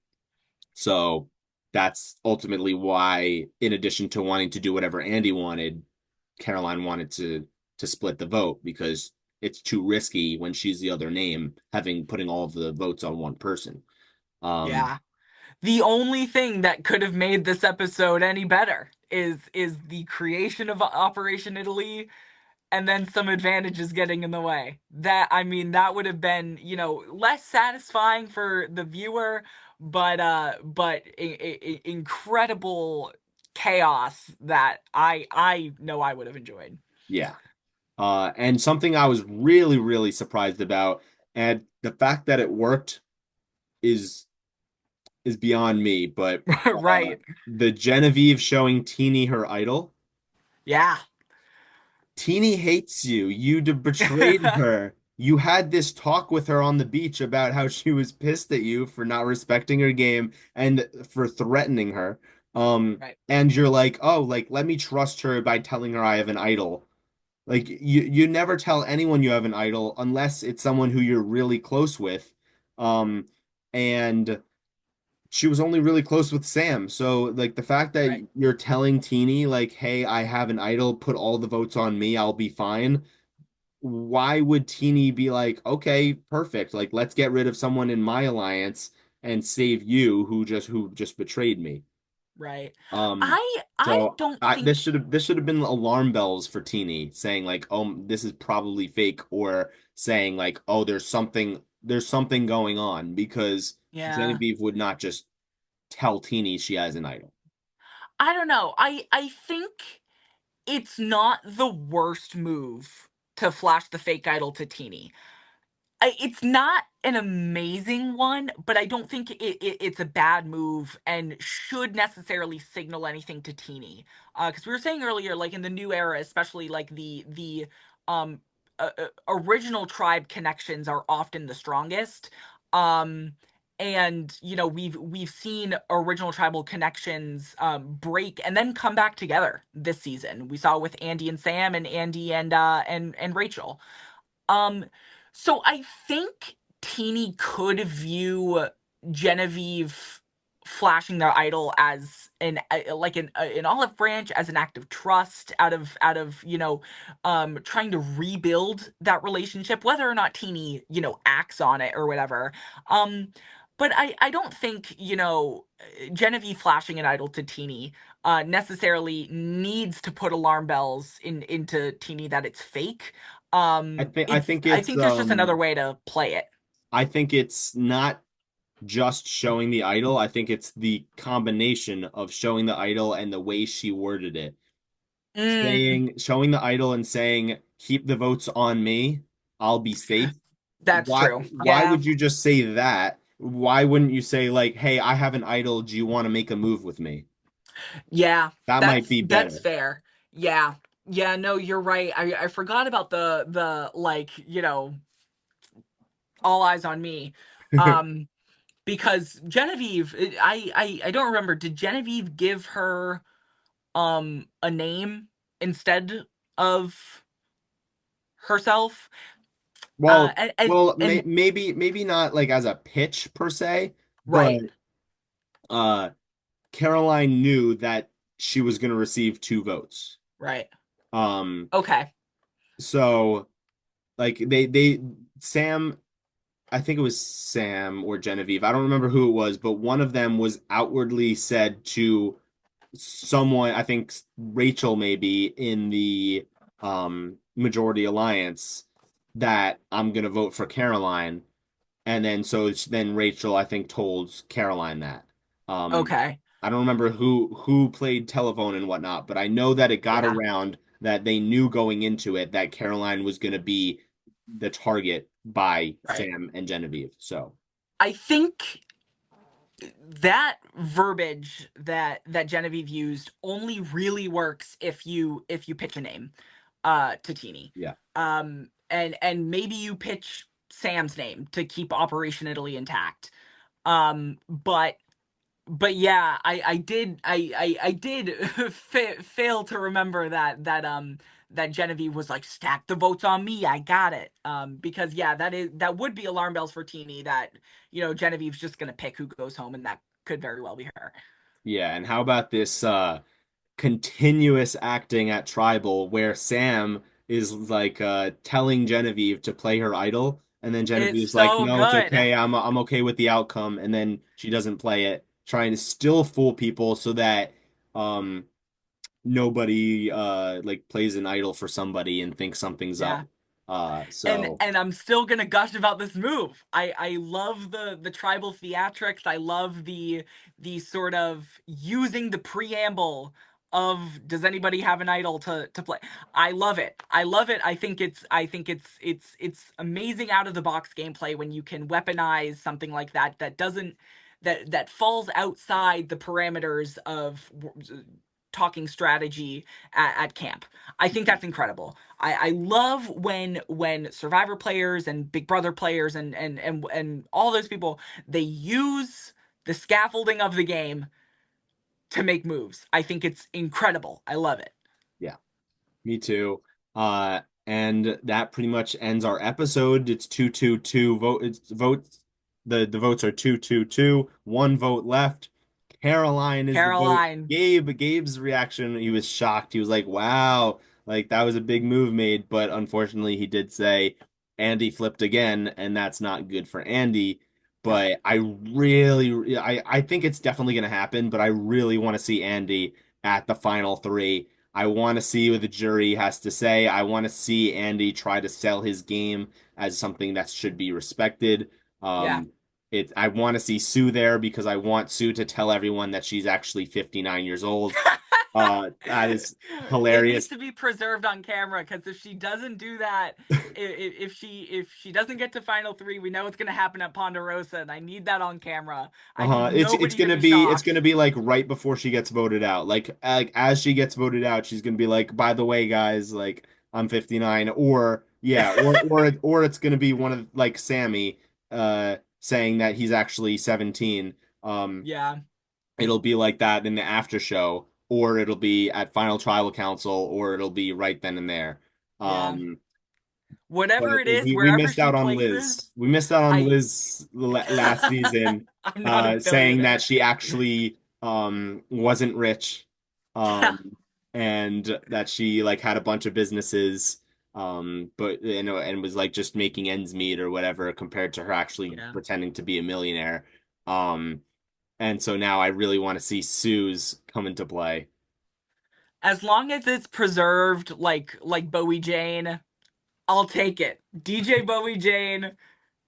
so that's ultimately why, in addition to wanting to do whatever Andy wanted, Caroline wanted to split the vote because it's too risky when she's the other name, having putting all of the votes on one person. Um, Yeah. The only thing that could have made this episode any better is the creation of Operation Italy and then some advantages getting in the way. That I mean, that would have been, less satisfying for the viewer, incredible chaos that I know I would have enjoyed. Yeah. And something I was really, really surprised about, and the fact that it worked is is beyond me, but Right. the Genevieve showing Teeny her idol. Yeah. Teeny hates you. Betrayed her. You had this talk with her on the beach about how she was pissed at you for not respecting her game and for threatening her. Right. And you're like, oh, like let me trust her by telling her I have an idol. Like you never tell anyone you have an idol unless it's someone who you're really close with. And she was only really close with Sam. So like the fact that Right. you're telling Teeny like, "Hey, I have an idol, put all the votes on me, I'll be fine." Why would Teeny be like, "Okay, perfect. Like let's get rid of someone in my alliance and save you who just betrayed me." Right. Um I so don't this think should have been alarm bells for Teeny saying like, "Oh, this is probably fake," or saying like, "Oh, there's something going on," because yeah. Genevieve would not just tell Teeny she has an idol. I don't know. I think it's not the worst move to flash the fake idol to Teeny. It's not an amazing one, but I don't think it's a bad move and should necessarily signal anything to Teeny. Because we were saying earlier, like in the new era, especially like the um original tribe connections are often the strongest. Um, and you know we've seen original tribal connections break and then come back together this season. We saw it with Andy and Sam and Andy and Rachel. Um, so I think Teeny could view Genevieve flashing their idol as like an olive branch, as an act of trust, out of trying to rebuild that relationship, whether or not Teeny acts on it or whatever. um but I don't think Genevieve flashing an idol to Teeny necessarily needs to put alarm bells into Teeny that it's fake. I It's think I think there's just another way to play it. I think it's not just showing the idol. I think it's the combination of showing the idol and the way she worded it. Mm, Showing the idol and saying, "Keep the votes on me, I'll be safe." that's true. Why Yeah. would you just say that? Why wouldn't you say like, "Hey, I have an idol, do you want to make a move with me?" Yeah. That might That's be that's better. fair. Yeah. Yeah, no, you're right. I forgot about the like, all eyes on me. Um because Genevieve I don't remember, did Genevieve give her a name instead of herself? Well, And maybe not like as a pitch per se, but right, uh Caroline knew that she was going to receive two votes. right. Um, Okay. so like Sam, I think it was Sam or Genevieve. I don't remember who it was, but one of them was outwardly said to someone, I think Rachel maybe in the majority alliance, that I'm going to vote for Caroline. And then then Rachel, I think, told Caroline that. Um, Okay. I don't remember who played telephone and whatnot, but I know that it got Yeah, around that they knew going into it that Caroline was going to be the target by right. Sam and Genevieve. So I think that verbiage that Genevieve used only really works if you pitch a name to Teeny. yeah, And maybe you pitch Sam's name to keep Operation Italy intact. But yeah, I did fail to remember that Genevieve was like, stack the votes on me, I got it. Because yeah, that would be alarm bells for Teeny, that Genevieve's just gonna pick who goes home, and that could very well be her. yeah. And how about this continuous acting at Tribal where Sam is like telling Genevieve to play her idol, and then It's Genevieve's like, so "No, it's good. okay. I'm okay with the outcome," and then she doesn't play it, trying to still fool people so that nobody like plays an idol for somebody and thinks something's Yeah. up. So And I'm still gonna gush about this move. I love the tribal theatrics. I love the sort of using the preamble of does anybody have an idol to play. I love it. I love it. I think it's amazing out of the box gameplay when you can weaponize something like that that doesn't that falls outside the parameters of talking strategy at camp. I think that's incredible. I love when Survivor players and Big Brother players and all those people, they use the scaffolding of the game to make moves. I think it's incredible. I love it. yeah, me too. And that pretty much ends our episode. It's 2-2-2 vote. It's votes. The votes are 2-2-2. One vote left. Caroline is the vote. Caroline. Gabe's reaction, he was shocked. He was like, "Wow, like that was a big move made." But unfortunately, he did say Andy flipped again, and that's not good for Andy. No. But I think it's definitely going to happen. But I really want to see Andy at the final three. I want to see what the jury has to say. I want to see Andy try to sell his game as something that should be respected. Yeah. Um, I want to see Sue there because I want Sue to tell everyone that she's actually 59 years old. That is It needs hilarious. to be preserved on camera because if she doesn't do that, if she doesn't get to final three, we know what's gonna happen at Ponderosa, and I need that on camera. I need It's nobody to gonna be be it's shocked. gonna be like right before she gets voted out. Like as she gets voted out, she's gonna be like, by the way, guys, like I'm 59, or yeah, or it's gonna be one of like Sammy saying that he's actually 17. Um, Yeah, it'll be like that in the after show, or it'll be at final tribal council, or it'll be right then and there. yeah. Um, but Whatever it is, we wherever missed she out on Liz. places, We missed out on I Liz last season, I'm not a saying that billionaire. she actually wasn't rich, um, and that she like had a bunch of businesses, but you know, and was like just making ends meet or whatever, compared to her actually Yeah. pretending to be a millionaire. Um, and so now I really want to see Sue's come into play. As long as it's preserved like Bowie Jane, I'll take it. DJ Bowie Jane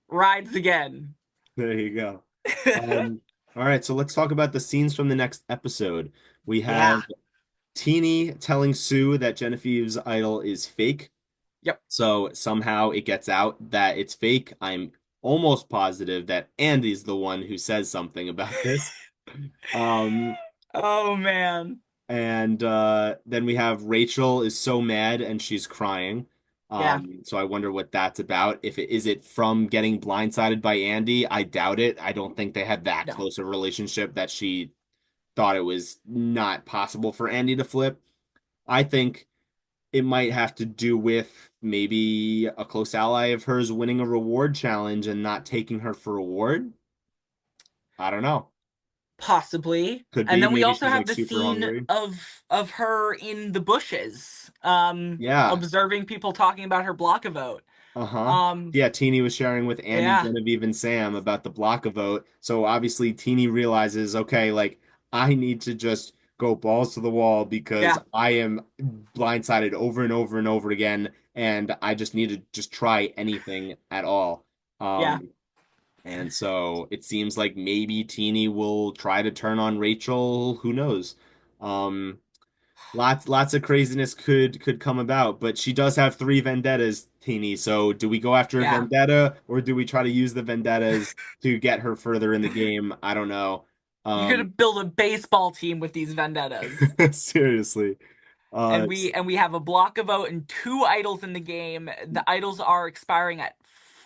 rides again. There you go. Um, all right, so let's talk about the scenes from the next episode. We have Yeah. Teeny telling Sue that Genevieve's idol is fake. Yep. So somehow it gets out that it's fake. I'm almost positive that Andy's the one who says something about this. Um, Oh man. and then we have Rachel is so mad and she's crying. Yeah. So I wonder what that's about. If it is it from getting blindsided by Andy? I doubt it. I don't think they had that No. close a relationship that she thought it was not possible for Andy to flip. I think it might have to do with maybe a close ally of hers winning a reward challenge and not taking her for reward. I don't know. Possibly. Could And be. then we Maybe also she's have like the super scene hungry. of her in the bushes, Yeah. observing people talking about her block a vote. Uh-huh. Um, Yeah, Teeny was sharing with Andy, yeah, Genevieve, and Sam about the block a vote. So obviously Teeny realizes, okay, like I need to just go balls to the wall because yeah, I am blindsided over and over and over again, and I just need to just try anything at all. yeah. And so it seems like maybe Teeny will try to turn on Rachel. Who knows? Um, lots of craziness could come about, but she does have three vendettas, Teeny. So do we go after a Yeah. vendetta or do we try to use the vendettas to get her further in the game? I don't know. You Um, could build a baseball team with these vendettas. seriously. Uh, And we have a block a vote and two idols in the game. The idols are expiring at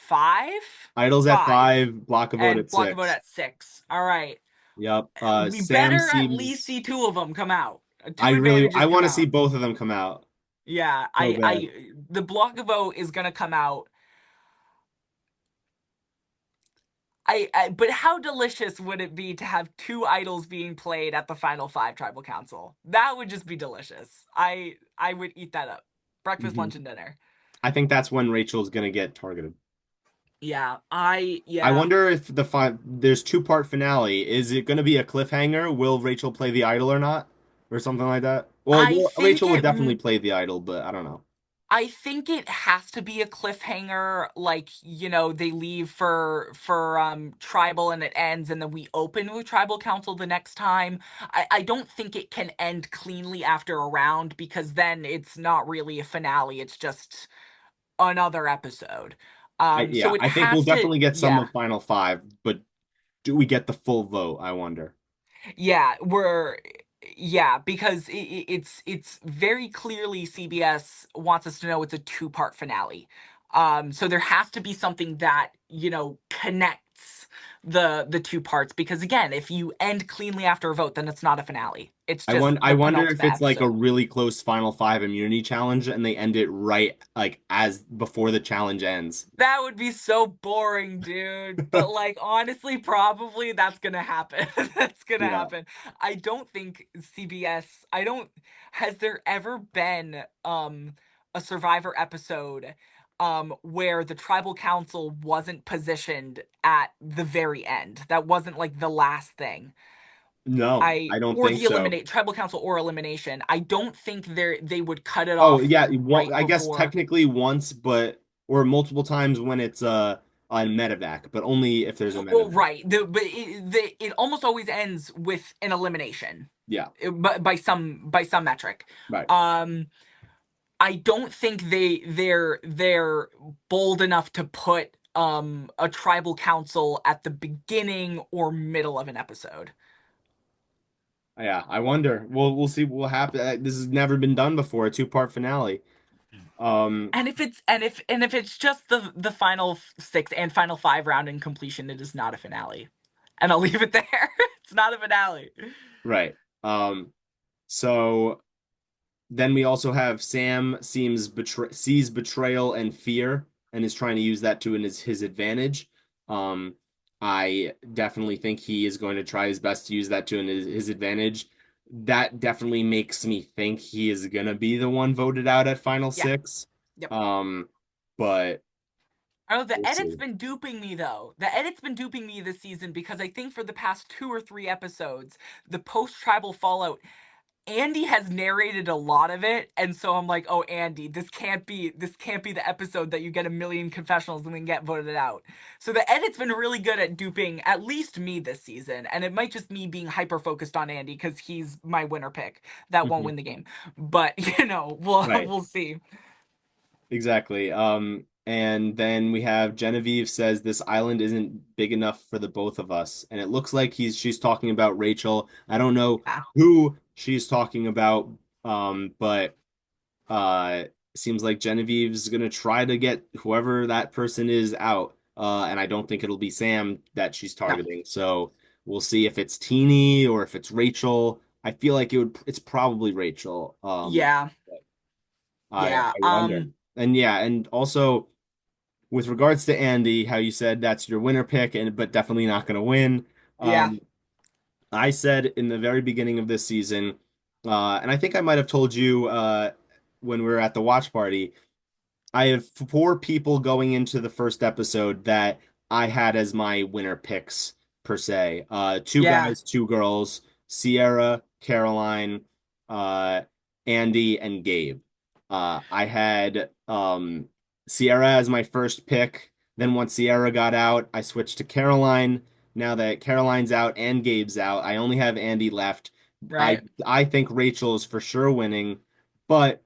five? Idols at Five. five, block a vote And at block a vote 6. at six. All right. Yep. We Sam better at least seems see two of them come out. Two I advantages come want to see out. both of them come out Yeah, so bad. the block vote is gonna come out. But how delicious would it be to have two idols being played at the final five tribal council? That would just be delicious. I would eat that up. Breakfast, Mhm. lunch, and dinner. I think that's when Rachel's gonna get targeted. I Yeah. wonder if there's two-part finale. Is it gonna be a cliffhanger? Will Rachel play the idol or not? Or something like that? I think Rachel would it definitely play the idol, but I don't know. I think it has to be a cliffhanger, like, they leave for tribal and it ends and then we open with tribal council the next time. I don't think it can end cleanly after a round because then it's not really a finale, it's just another episode. So Yeah, it I think we'll has to, definitely get some yeah. of Final Five, but do we get the full vote? I wonder. Yeah, yeah, because it's very clearly CBS wants us to know it's a two-part finale. So there has to be something that, connects the two parts because again, if you end cleanly after a vote, then it's not a finale. It's just I the wonder if penultimate it's like a episode. really close Final Five immunity challenge and they end it right like as before the challenge ends. That would be so boring, dude. But like honestly, probably that's gonna happen. That's gonna Yeah. happen. I don't think CBS, I don't has there ever been a Survivor episode where the tribal council wasn't positioned at the very end. That wasn't like the last thing. No, I I don't or think the so. eliminate tribal council or elimination. I don't think they would cut it Oh off yeah, right I guess before. technically once, but or multiple times when it's on medevac, but only if there's a Well, medevac. right. But it almost always ends with an elimination, Yeah, but by some metric. right. Um, I don't think they're bold enough to put a tribal council at the beginning or middle of an episode. Yeah, I wonder. We'll see what will happen. This has never been done before, a two-part finale. Um, And if it's just the final six and final five round in completion, it is not a finale. And I'll leave it there. It's not a finale. right. So then we also have Sam sees betrayal and fear and is trying to use that to his advantage. Um, I definitely think he is going to try his best to use that to his advantage. That definitely makes me think he is gonna be the one voted out at Final Yeah. Six. Yep. Um, but Oh, the we'll edit's see. been duping me though. The edit's been duping me this season because I think for the past two or three episodes, the post-tribal fallout, Andy has narrated a lot of it, and so I'm like, oh Andy, this can't be the episode that you get a million confessionals and then get voted out. So the edit's been really good at duping at least me this season, and it might just me being hyper focused on Andy because he's my winner pick that won't Mhm. win the game. But we'll Right. we'll see. Exactly. And then we have Genevieve says this island isn't big enough for the both of us. And it looks like she's talking about Rachel. I don't know Yeah. who she's talking about, but seems like Genevieve's gonna try to get whoever that person is out. And I don't think it'll be Sam that she's No. targeting. So we'll see if it's Teeny or if it's Rachel. I feel like it's probably Rachel. Yeah. Yeah. I wonder. And yeah, and also with regards to Andy, how you said that's your winner pick, and but definitely not going to win. Yeah. Um, I said in the very beginning of this season, and I think I might have told you when we were at the watch party. I have four people going into the first episode that I had as my winner picks per se. Two Yeah. guys, two girls, Sierra, Caroline, uh, Andy, and Gabe. I had Sierra as my first pick. Then once Sierra got out, I switched to Caroline. Now that Caroline's out and Gabe's out, I only have Andy left. Right. I think Rachel is for sure winning, but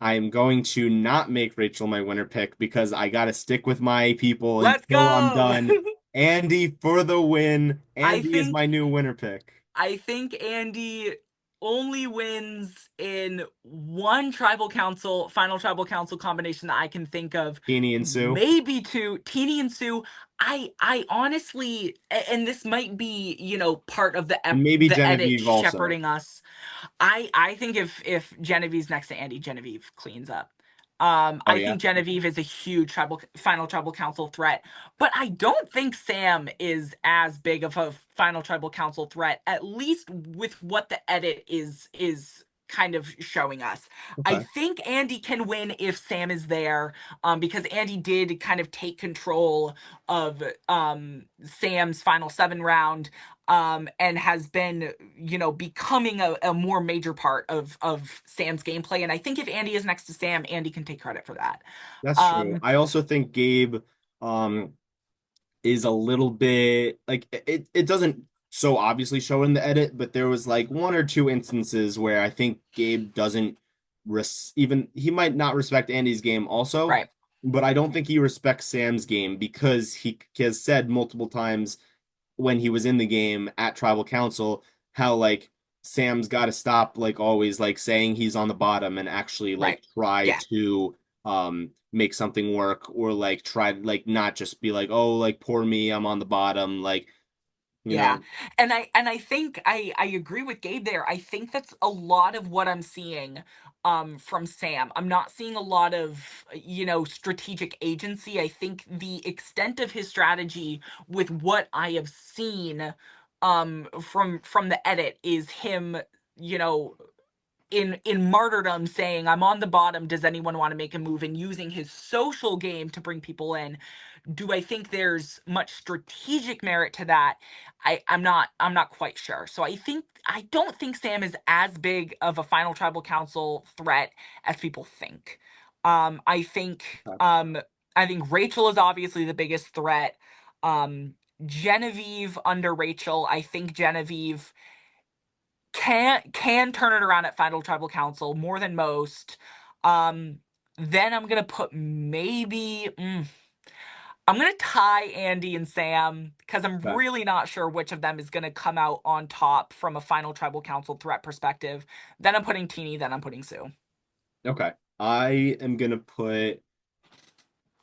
I am going to not make Rachel my winner pick because I got to stick with my people Let's until I'm go. done. Andy for the win. I Andy is my think new winner pick. I think Andy only wins in one final tribal council combination that I can think of. Teeny and Sue, Maybe two, Teeny and Sue. I honestly, and this might be, part of and maybe the edit Genevieve also. shepherding us. I think if Genevieve's next to Andy, Genevieve cleans up. Oh I yeah. think Genevieve is a huge final tribal council threat, but I don't think Sam is as big of a final tribal council threat, at least with what the edit is kind of showing us. I Okay. think Andy can win if Sam is there, because Andy did kind of take control of Sam's final seven round, and has been, becoming a more major part of Sam's gameplay. And I think if Andy is next to Sam, Andy can take credit for that. That's true. Um, I also think Gabe um is a little bit like it doesn't so obviously show in the edit, but there was like one or two instances where I think Gabe doesn't even he might not respect Andy's game also, right, but I don't think he respects Sam's game because he has said multiple times when he was in the game at Tribal Council how like Sam's got to stop like always like saying he's on the bottom and actually right. like try Yeah. to make something work or like try like not just be like oh like poor me I'm on the bottom like you Yeah. know. And I think I agree with Gabe there. I think that's a lot of what I'm seeing from Sam. I'm not seeing a lot of, strategic agency. I think the extent of his strategy with what I have seen from the edit is him, you know, in martyrdom saying I'm on the bottom, does anyone want to make a move, and using his social game to bring people in. Do I think there's much strategic merit to that? I'm not quite sure. So I don't think Sam is as big of a final tribal council threat as people think. I think I think Rachel is obviously the biggest threat. Um Genevieve under Rachel, I think Genevieve can turn it around at final tribal council more than most. Um then I'm gonna put maybe I'm gonna tie Andy and Sam because I'm Okay. really not sure which of them is gonna come out on top from a final tribal council threat perspective. Then I'm putting Teeny, then I'm putting Sue. Okay. I am gonna put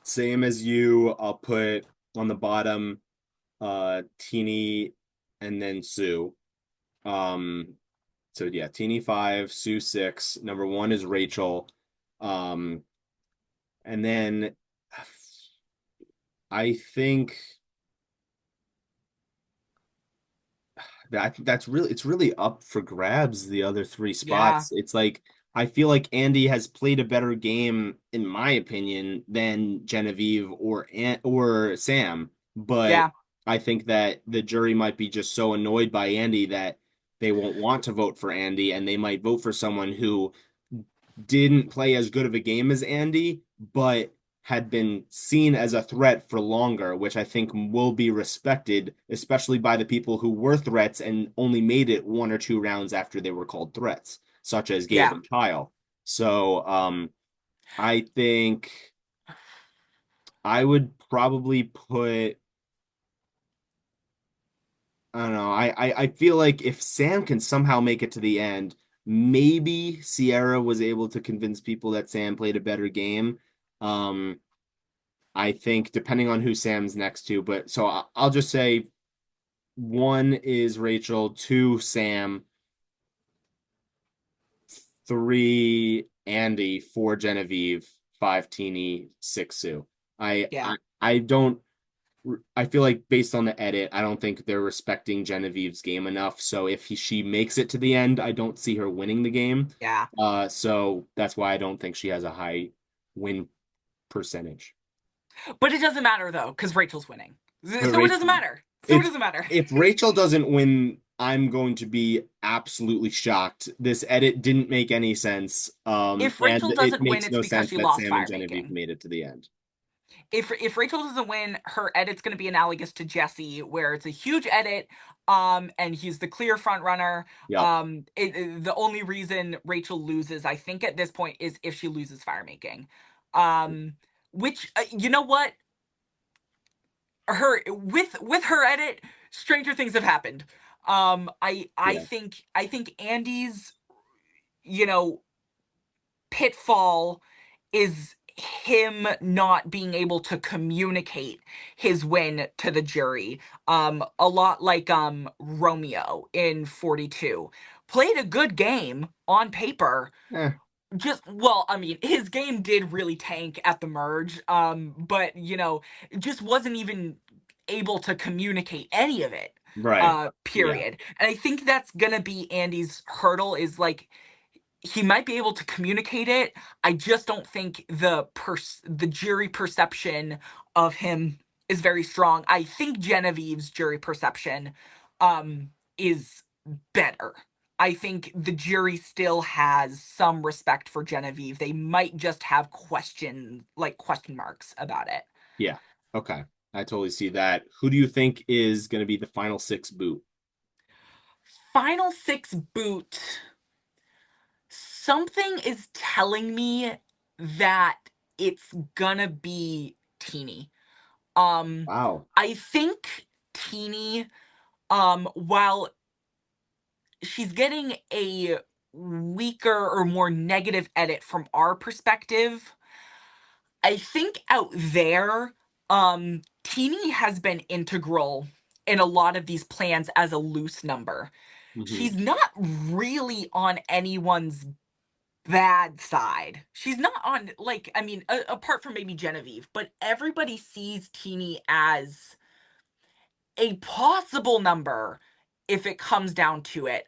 same as you. I'll put on the bottom Teeny and then Sue. Um so yeah, Teeny 5, Sue 6. Number 1 is Rachel. And then I think that's really it's really up for grabs the other three Yeah, spots. It's like I feel like Andy has played a better game in my opinion than Genevieve or Sam, but yeah, I think that the jury might be just so annoyed by Andy that they won't want to vote for Andy and they might vote for someone who didn't play as good of a game as Andy, but had been seen as a threat for longer, which I think will be respected, especially by the people who were threats and only made it one or two rounds after they were called threats, such as Gabe yeah. and Kyle. So I think I would probably put I don't know. I feel like if Sam can somehow make it to the end, maybe Sierra was able to convince people that Sam played a better game. Um, I think depending on who Sam's next to, but so I'll just say one is Rachel, two Sam, three Andy, four Genevieve, five Teeny, six Sue. Yeah, I don't I feel like based on the edit, I don't think they're respecting Genevieve's game enough. So if she makes it to the end, I don't see her winning the game. yeah. So that's why I don't think she has a high win percentage. But it doesn't matter though, because Rachel's winning. But So it doesn't Rachel, matter. So it if doesn't matter. if Rachel doesn't win, I'm going to be absolutely shocked. This edit didn't make any sense. If And Rachel it doesn't win, makes it's no because sense she that lost Sam and fire Genevieve making. made it to the end. If Rachel doesn't win, her edit's going to be analogous to Jesse, where it's a huge edit, and he's the clear front runner. Yep. The only reason Rachel loses, I think, at this point, is if she loses fire making. Which, you know what, her with her edit, stranger things have happened. Yeah. I think Andy's, you know pitfall is him not being able to communicate his win to the jury. A lot like Romeo in 42. Played a good game on paper. Eh, Just, well, I mean, his game did really tank at the merge. But just wasn't even able to communicate any of it. right. Yeah. Period. And I think that's gonna be Andy's hurdle, is like he might be able to communicate it. I just don't think the jury perception of him is very strong. I think Genevieve's jury perception is better. I think the jury still has some respect for Genevieve. They might just have question marks about it. Yeah. Okay. I totally see that. Who do you think is going to be the final six boot? Final six boot. Something is telling me that it's gonna be Teeny. Um, Wow. I think Teeny, while she's getting a weaker or more negative edit from our perspective, I think out there, Teeny has been integral in a lot of these plans as a loose number. Hmm. She's not really on anyone's bad side. She's not on, like, I mean, apart from maybe Genevieve, but everybody sees Teeny as a possible number if it comes down to it.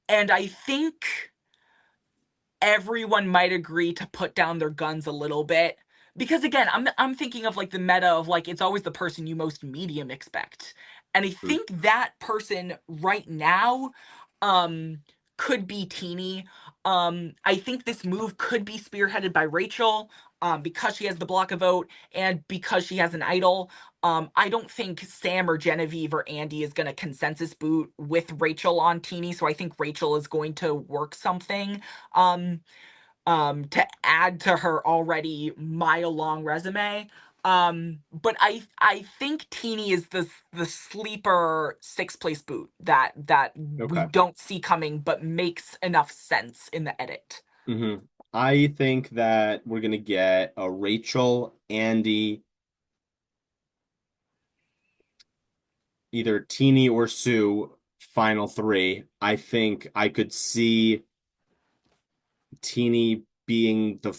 And I think everyone might agree to put down their guns a little bit. Because again, I'm thinking of like the meta of like it's always the person you most medium expect. And I think that person right now um could be Teeny. I think this move could be spearheaded by Rachel because she has the block of vote and because she has an idol. I don't think Sam or Genevieve or Andy is going to consensus boot with Rachel on Teeny, so I think Rachel is going to work something um to add to her already mile long resume. But I think Teeny is the sleeper sixth place boot that we Okay. don't see coming but makes enough sense in the edit. Hmm. I think that we're going to get a Rachel, Andy, either Teeny or Sue final three. I think I could see Teeny being the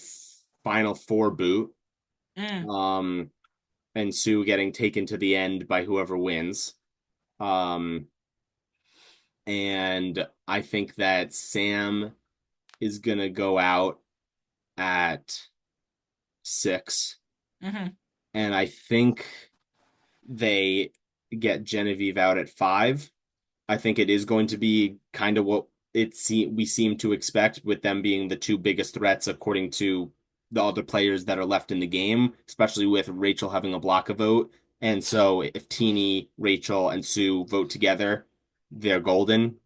final four boot, Mm, um, and Sue getting taken to the end by whoever wins. Um, and I think that Sam is gonna go out at six, hmm and I think they get Genevieve out at five. I think it is going to be kind of what we seem to expect with them being the two biggest threats according to the other players that are left in the game, especially with Rachel having a block of vote. And so if Teeny, Rachel, and Sue vote together, they're golden,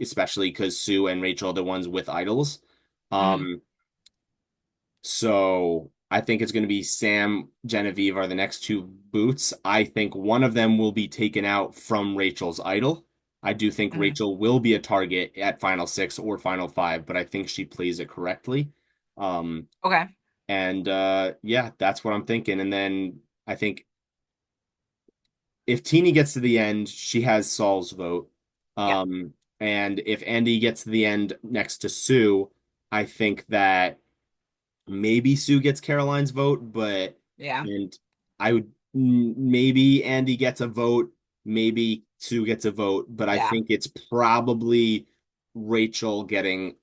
especially because Sue and Rachel are the ones with idols. hmm Um, so I think it's going to be Sam, Genevieve are the next two boots. I think one of them will be taken out from Rachel's idol. I do think hmm Rachel will be a target at Final Six or Final Five, but I think she plays it correctly. Um, Okay. and yeah, that's what I'm thinking. And then I think if Teeny gets to the end, she has Saul's vote. Yep. And if Andy gets to the end next to Sue, I think that maybe Sue gets Caroline's vote, but Yeah. and I would maybe Andy gets a vote, maybe Sue gets a vote, but I Yeah. think it's probably Rachel getting.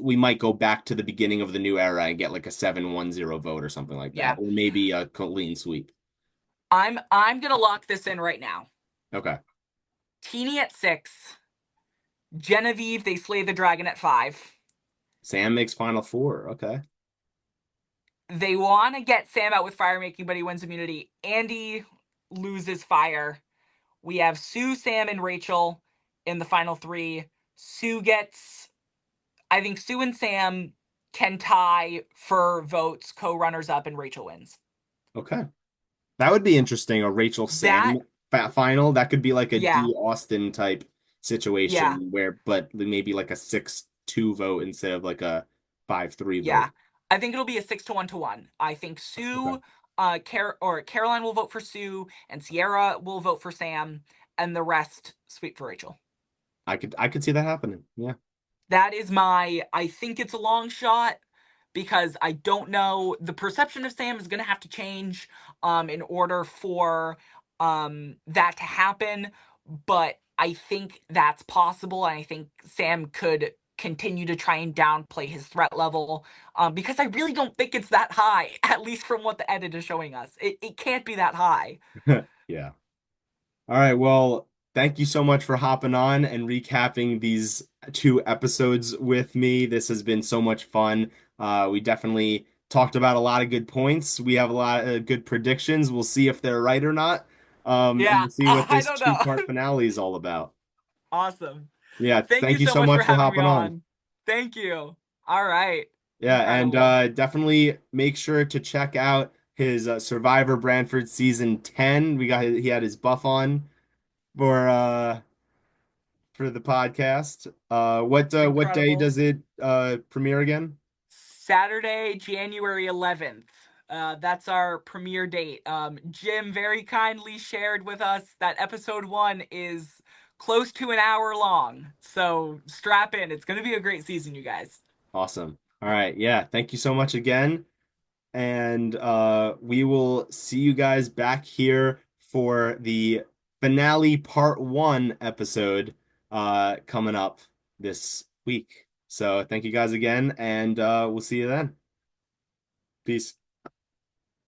We might go back to the beginning of the new era and get like a 7-1-0 vote or something like that, Yeah. or maybe a clean sweep. I'm gonna lock this in right now. Okay, Teeny at six. Genevieve, they slay the dragon at five. Sam makes Final Four. Okay, They want to get Sam out with fire making, but he wins immunity. Andy loses fire. We have Sue, Sam, and Rachel in the final three. Sue gets, I think Sue and Sam can tie for votes, co runners up, and Rachel wins. okay. That would be interesting. A Rachel That, Sam final. That could be like a yeah, D Austin type yeah, situation where, but maybe like a 6-2 vote instead of like a 5-3 vote. yeah. I think it'll be a 6 to 1. I think Okay. Sue, Caroline will vote for Sue, and Sierra will vote for Sam, and the rest sweep for Rachel. I could see that happening. Yeah. That is my, I think it's a long shot because I don't know. The perception of Sam is going to have to change in order for that to happen, but I think that's possible and I think Sam could continue to try and downplay his threat level, because I really don't think it's that high, at least from what the edit is showing us. It can't be that high. Yeah. All right. Well, thank you so much for hopping on and recapping these two episodes with me. This has been so much fun. We definitely talked about a lot of good points. We have a lot of good predictions. We'll see if they're right or not. And Yeah, we'll see what I this don't know. two-part finale is all about. Awesome. Yeah. Thank Thank you you so so much for much for having me hopping on. on. Thank you. All right. Yeah. And Incredible. definitely make sure to check out his Survivor Brantford season 10. He had his buff on for the podcast. What day Incredible. does it premiere again? Saturday, January 11th. That's our premiere date. Jim very kindly shared with us that episode 1 is close to an hour long. So strap in. It's going to be a great season, you guys. Awesome. All right. Yeah. Thank you so much again. And we will see you guys back here for the finale part one episode coming up this week. So thank you guys again, and we'll see you then. Peace.